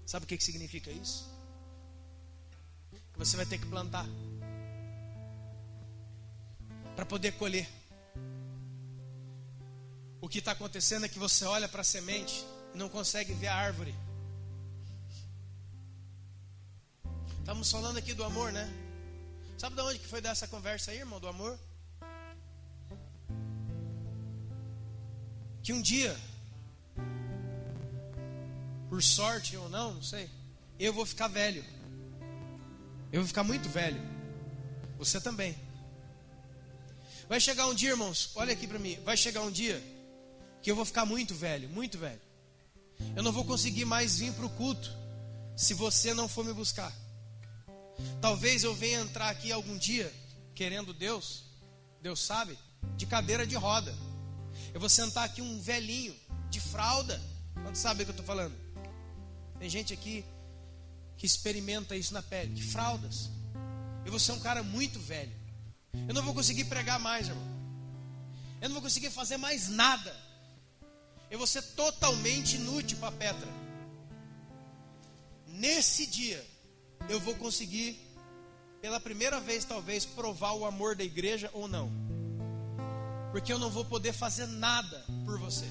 Sabe o que significa isso? Que você vai ter que plantar para poder colher. O que está acontecendo é que você olha para a semente e não consegue ver a árvore. Estamos falando aqui do amor, né? Sabe de onde que foi dessa conversa aí, irmão, do amor? Que um dia, por sorte ou não, não sei, eu vou ficar velho. Eu vou ficar muito velho. Você também. Vai chegar um dia, irmãos, olha aqui para mim. Vai chegar um dia que eu vou ficar muito velho, muito velho. Eu não vou conseguir mais vir para o culto se você não for me buscar. Talvez eu venha entrar aqui algum dia, querendo Deus, Deus sabe, de cadeira de roda. Eu vou sentar aqui um velhinho de fralda. Quantos sabem o que eu estou falando? Tem gente aqui que experimenta isso na pele, de fraldas. Eu vou ser um cara muito velho. Eu não vou conseguir pregar mais, irmão. Eu não vou conseguir fazer mais nada. Eu vou ser totalmente inútil para Petra. Nesse dia, eu vou conseguir, pela primeira vez talvez, provar o amor da igreja ou não. Porque eu não vou poder fazer nada por você.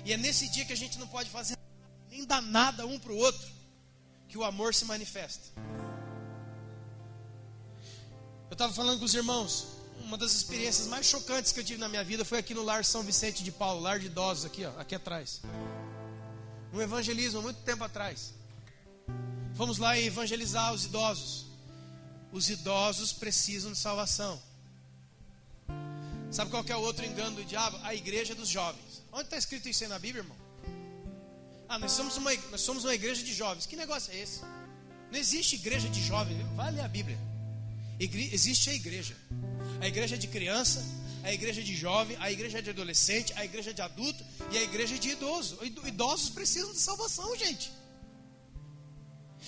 E é nesse dia que a gente não pode fazer nada, nem dar nada um para o outro, que o amor se manifesta. Eu estava falando com os irmãos, uma das experiências mais chocantes que eu tive na minha vida foi aqui no Lar São Vicente de Paulo, lar de idosos aqui, ó, aqui atrás. Um evangelismo há muito tempo atrás. Fomos lá evangelizar os idosos. Os idosos precisam de salvação. Sabe qual que é o outro engano do diabo? A igreja dos jovens. Onde está escrito isso aí na Bíblia, irmão? Nós somos uma igreja de jovens. Que negócio é esse? Não existe igreja de jovens. Vai ler a Bíblia. Existe a igreja. A igreja de criança, a igreja de jovem, a igreja de adolescente, a igreja de adulto e a igreja de idoso. Idosos precisam de salvação, gente.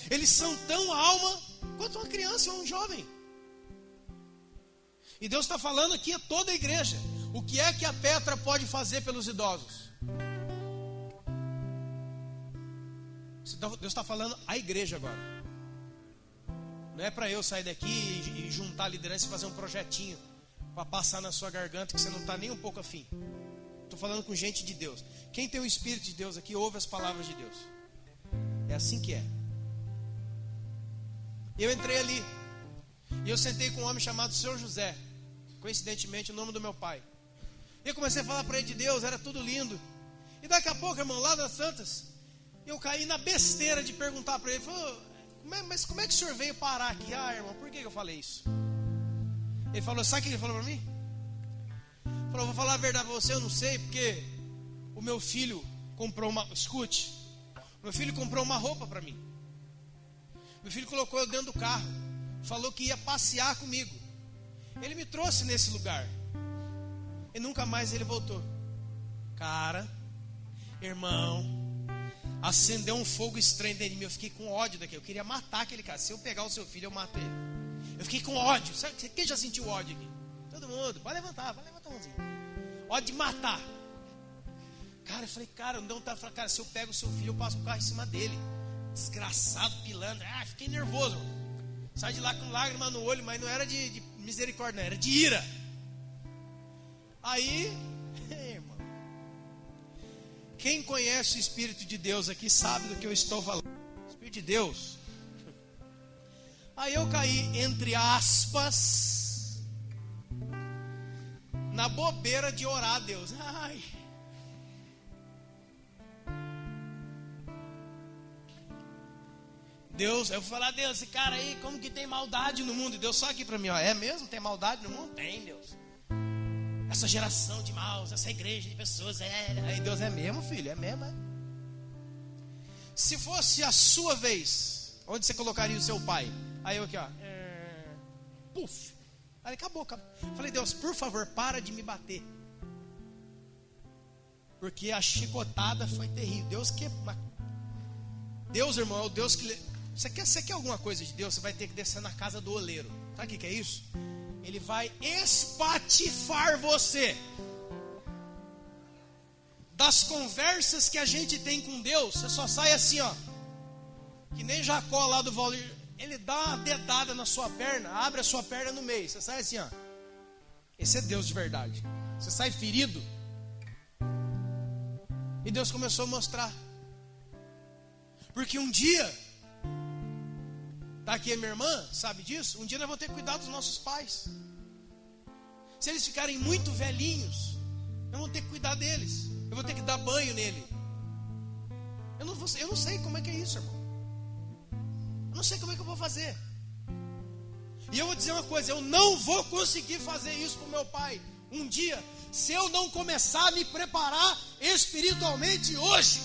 Eles são tão alma quanto uma criança ou um jovem. E Deus está falando aqui a toda a igreja. O que é que a Petra pode fazer pelos idosos? Deus está falando a igreja agora. Não é para eu sair daqui e juntar a liderança e fazer um projetinho para passar na sua garganta que você não está nem um pouco afim. Estou falando com gente de Deus. Quem tem o Espírito de Deus aqui ouve as palavras de Deus. É assim que é. Eu entrei ali e eu sentei com um homem chamado Seu José, coincidentemente o nome do meu pai. E eu comecei a falar para ele de Deus, era tudo lindo. E daqui a pouco, irmão, lá das Santas, eu caí na besteira de perguntar para ele. Falou, mas como é que o senhor veio parar aqui? Irmão, por que eu falei isso? Ele falou, sabe o que ele falou para mim? Ele falou, vou falar a verdade para você, eu não sei, porque o meu filho comprou escute, meu filho comprou uma roupa para mim. Meu filho colocou eu dentro do carro, falou que ia passear comigo. Ele me trouxe nesse lugar e nunca mais ele voltou. Cara, irmão, acendeu um fogo estranho dentro de mim. Eu fiquei com ódio daquele. Eu queria matar aquele cara. Se eu pegar o seu filho, eu mato ele. Eu fiquei com ódio. Quem já sentiu ódio aqui? Todo mundo. Pode levantar a mãozinha. Ódio de matar. Cara, eu falei, cara, não tá. Cara, se eu pego o seu filho, eu passo o carro em cima dele. Desgraçado, pilantra. Fiquei nervoso. Sai de lá com lágrima no olho, mas não era de misericórdia, não, era de ira. Aí, irmão, quem conhece o Espírito de Deus aqui sabe do que eu estou falando. Espírito de Deus. Aí eu caí, entre aspas, na bobeira de orar a Deus. Deus, eu vou falar, Deus, esse cara aí, como que tem maldade no mundo? E Deus só aqui para mim, ó, é mesmo? Tem maldade no mundo? Tem, Deus. Essa geração de maus, essa igreja de pessoas, Aí Deus, é mesmo, filho? É mesmo, é? Se fosse a sua vez, onde você colocaria o seu pai? Aí eu aqui, ó. Puf. Aí acabou. Falei, Deus, por favor, para de me bater. Porque a chicotada foi terrível. Deus, irmão, é o Deus que... Você quer alguma coisa de Deus? Você vai ter que descer na casa do oleiro. Sabe o que é isso? Ele vai espatifar você. Das conversas que a gente tem com Deus, você só sai assim, ó. Que nem Jacó lá do Valdir. Ele dá uma dedada na sua perna, abre a sua perna no meio. Você sai assim, ó. Esse é Deus de verdade. Você sai ferido. E Deus começou a mostrar. Porque um dia, tá aqui a minha irmã, sabe disso? Um dia nós vamos ter que cuidar dos nossos pais. Se eles ficarem muito velhinhos, nós vamos ter que cuidar deles. Eu vou ter que dar banho nele. Eu não sei como é que é isso, irmão. Eu não sei como é que eu vou fazer. E eu vou dizer uma coisa, eu não vou conseguir fazer isso para o meu pai um dia, se eu não começar a me preparar espiritualmente hoje.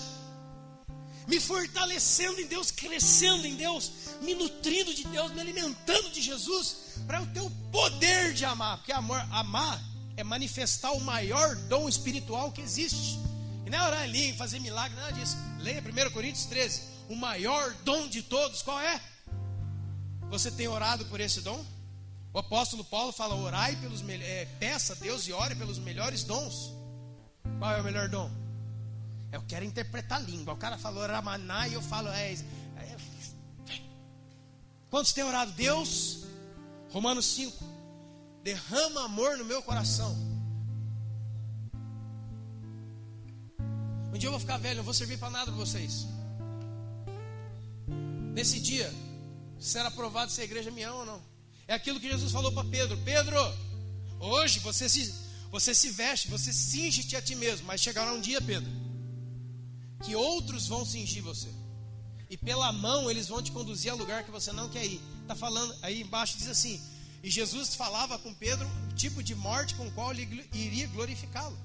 Me fortalecendo em Deus, crescendo em Deus, me nutrindo de Deus, me alimentando de Jesus, para eu ter o poder de amar. Porque amar é manifestar o maior dom espiritual que existe. E não é orar em língua, fazer milagre, nada disso. Leia 1 Coríntios 13. O maior dom de todos, qual é? Você tem orado por esse dom? O apóstolo Paulo fala, orai pelos peça a Deus e ore pelos melhores dons. Qual é o melhor dom? Eu quero interpretar a língua. O cara falou Ramaná e eu falo Quantos têm orado? Deus, Romanos 5, derrama amor no meu coração. Um dia eu vou ficar velho, não vou servir para nada para vocês. Nesse dia, será aprovado se a igreja me ama ou não. É aquilo que Jesus falou para Pedro. Pedro, hoje você se veste, você cinge-te a ti mesmo. Mas chegará um dia, Pedro, que outros vão cingir você. E pela mão eles vão te conduzir a lugar que você não quer ir. Está falando, aí embaixo diz assim. E Jesus falava com Pedro o tipo de morte com o qual ele iria glorificá-lo.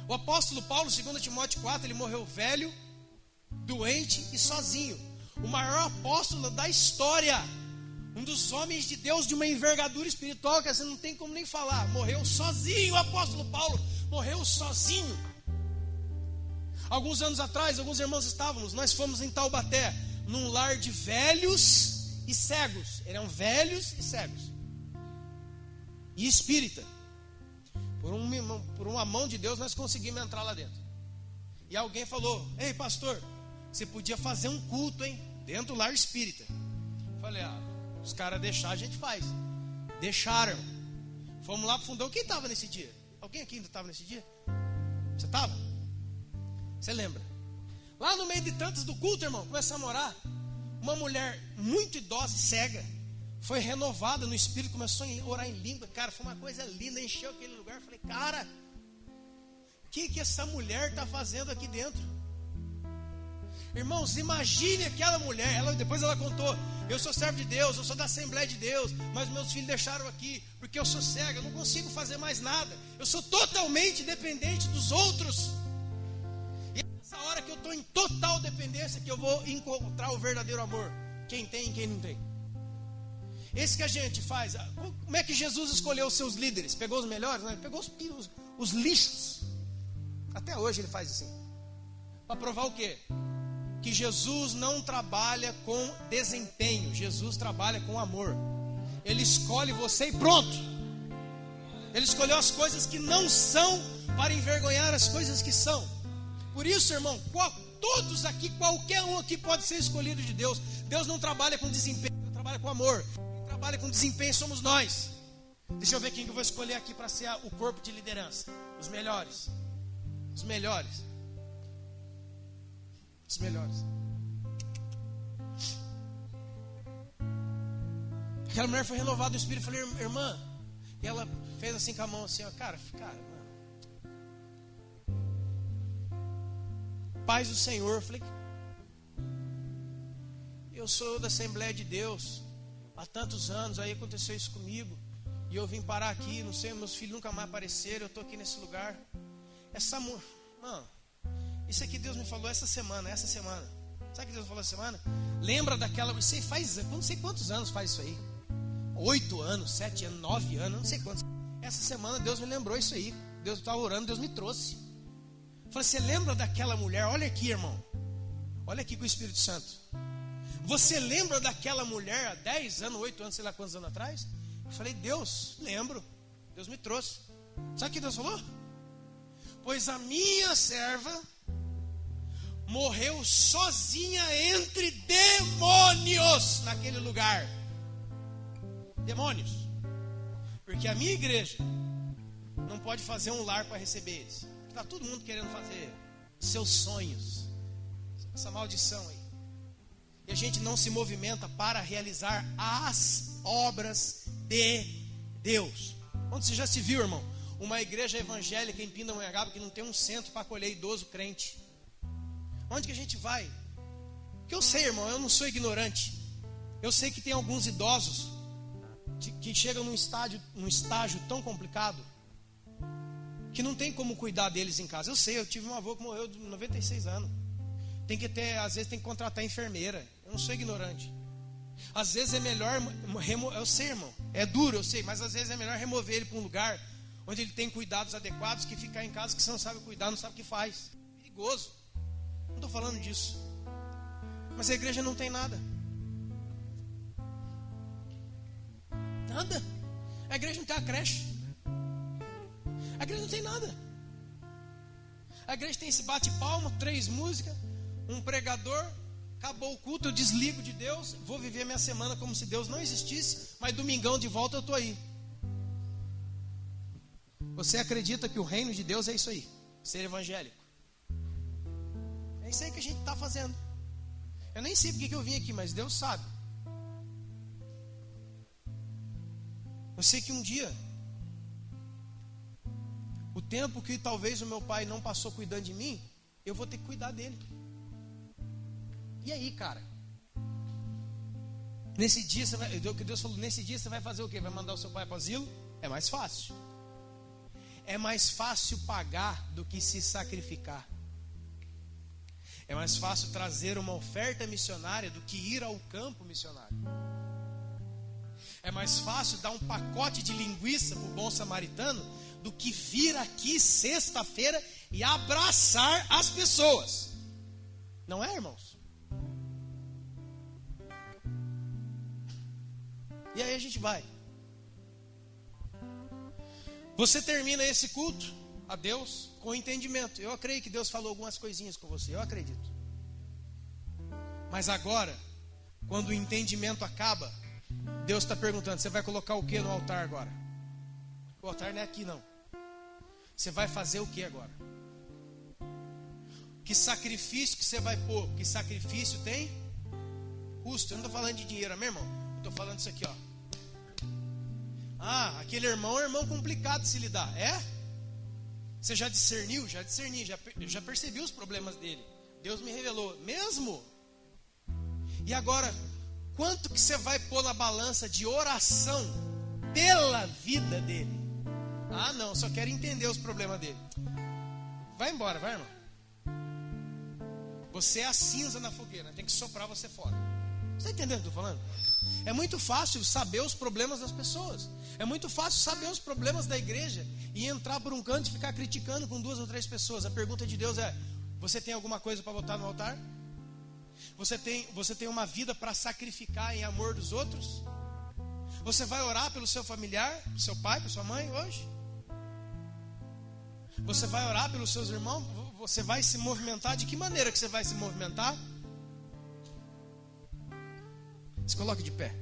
O apóstolo Paulo, 2 Timóteo 4, ele morreu velho, doente e sozinho. O maior apóstolo da história. Um dos homens de Deus de uma envergadura espiritual que você não tem como nem falar. Morreu sozinho, o apóstolo Paulo morreu sozinho. Alguns anos atrás, alguns irmãos nós fomos em Taubaté, num lar de velhos e cegos. Eram velhos e cegos. E espírita. Por uma mão de Deus nós conseguimos entrar lá dentro. E alguém falou, ei pastor, você podia fazer um culto, hein? Dentro do lar espírita. Eu falei, os caras deixaram, a gente faz. Deixaram. Fomos lá pro fundão. Quem estava nesse dia? Alguém aqui ainda estava nesse dia? Você estava? Você lembra? Lá no meio de tantos do culto, irmão, começamos a orar. Uma mulher muito idosa e cega foi renovada no espírito, começou a orar em língua. Cara, foi uma coisa linda, encheu aquele lugar. Eu falei, cara, o que essa mulher está fazendo aqui dentro? Irmãos, imagine aquela mulher. Depois ela contou, eu sou servo de Deus, eu sou da Assembleia de Deus, mas meus filhos deixaram aqui, porque eu sou cega, eu não consigo fazer mais nada. Eu sou totalmente dependente dos outros. E é nessa hora que eu estou em total dependência que eu vou encontrar o verdadeiro amor. Quem tem e quem não tem. Esse que a gente faz. Como é que Jesus escolheu os seus líderes? Pegou os melhores? Não, ele pegou os lixos. Até hoje ele faz assim. Para provar o quê? Que que Jesus não trabalha com desempenho, Jesus trabalha com amor. Ele escolhe você e pronto. Ele escolheu as coisas que não são para envergonhar as coisas que são. Por isso, irmão, todos aqui, qualquer um aqui pode ser escolhido de Deus. Deus não trabalha com desempenho, Deus trabalha com amor. Quem trabalha com desempenho somos nós. Deixa eu ver quem que eu vou escolher aqui para ser o corpo de liderança. Os melhores. Os melhores. Os melhores. Aquela mulher foi renovada no Espírito. Eu falei, irmã. E ela fez assim com a mão assim, ó, cara, paz do Senhor. Eu falei, eu sou da Assembleia de Deus há tantos anos, aí aconteceu isso comigo, e eu vim parar aqui, não sei, meus filhos nunca mais apareceram, eu estou aqui nesse lugar. Mano, isso aqui Deus me falou essa semana. Sabe o que Deus falou essa semana? Lembra daquela, você faz, não sei quantos anos faz isso aí, 8 anos, 7 anos, 9 anos, não sei quantos. Essa semana Deus me lembrou isso aí. Deus estava orando, Deus me trouxe. Eu falei, você lembra daquela mulher? Olha aqui, irmão. Olha aqui com o Espírito Santo. Você lembra daquela mulher há 10 anos, 8 anos, sei lá quantos anos atrás? Eu falei, Deus, lembro. Deus me trouxe. Sabe o que Deus falou? Pois a minha serva morreu sozinha entre demônios naquele lugar. Demônios. Porque a minha igreja não pode fazer um lar para receber eles. Está todo mundo querendo fazer seus sonhos. Essa maldição aí. E a gente não se movimenta para realizar as obras de Deus. Onde você já se viu, irmão? Uma igreja evangélica em Pindamonhangaba que não tem um centro para acolher idoso crente. Onde que a gente vai? Porque eu sei, irmão, eu não sou ignorante. Eu sei que tem alguns idosos que chegam num estágio tão complicado que não tem como cuidar deles em casa. Eu sei, eu tive um avô que morreu de 96 anos. Às vezes tem que contratar enfermeira. Eu não sou ignorante. Às vezes é melhor eu sei, irmão, é duro, eu sei, mas às vezes é melhor remover ele para um lugar onde ele tem cuidados adequados que ficar em casa que você não sabe cuidar, não sabe o que faz. Perigoso. Não estou falando disso. Mas a igreja não tem nada. Nada. A igreja não tem a creche. A igreja não tem nada. A igreja tem esse bate-palma, 3 músicas, um pregador, acabou o culto, eu desligo de Deus, vou viver minha semana como se Deus não existisse, mas domingão de volta eu estou aí. Você acredita que o reino de Deus é isso aí? Ser evangélico. É isso aí que a gente está fazendo. Eu nem sei porque que eu vim aqui, mas Deus sabe. Eu sei que um dia, o tempo que talvez o meu pai não passou cuidando de mim, eu vou ter que cuidar dele. E aí, cara? Nesse dia, Deus falou, nesse dia você vai fazer o quê? Vai mandar o seu pai para o asilo? É mais fácil. É mais fácil pagar do que se sacrificar. É mais fácil trazer uma oferta missionária do que ir ao campo missionário. É mais fácil dar um pacote de linguiça para o bom samaritano do que vir aqui sexta-feira e abraçar as pessoas. Não é, irmãos? E aí a gente vai. Você termina esse culto a Deus com entendimento. Eu creio que Deus falou algumas coisinhas com você, eu acredito. Mas agora, quando o entendimento acaba, Deus está perguntando, você vai colocar o que no altar agora? O altar não é aqui não. Você vai fazer o que agora? Que sacrifício que você vai pôr? Que sacrifício tem custo. Eu não estou falando de dinheiro, meu irmão. Eu estou falando disso aqui, ó. Ah, aquele irmão é um irmão complicado de se lidar. É? Você já discerniu? Já discerni, já percebi os problemas dele. Deus me revelou. Mesmo? E agora, quanto que você vai pôr na balança de oração pela vida dele? Ah, não, só quero entender os problemas dele. Vai embora, vai, irmão. Você é a cinza na fogueira, tem que soprar você fora. Você está entendendo o que eu estou falando? É muito fácil saber os problemas das pessoas. É muito fácil saber os problemas da igreja e entrar por um canto e ficar criticando com 2 ou 3 pessoas. A pergunta de Deus é: você tem alguma coisa para botar no altar? Você tem uma vida para sacrificar em amor dos outros? Você vai orar pelo seu familiar, pelo seu pai, pela sua mãe hoje? Você vai orar pelos seus irmãos? Você vai se movimentar? De que maneira que você vai se movimentar? Se coloque de pé.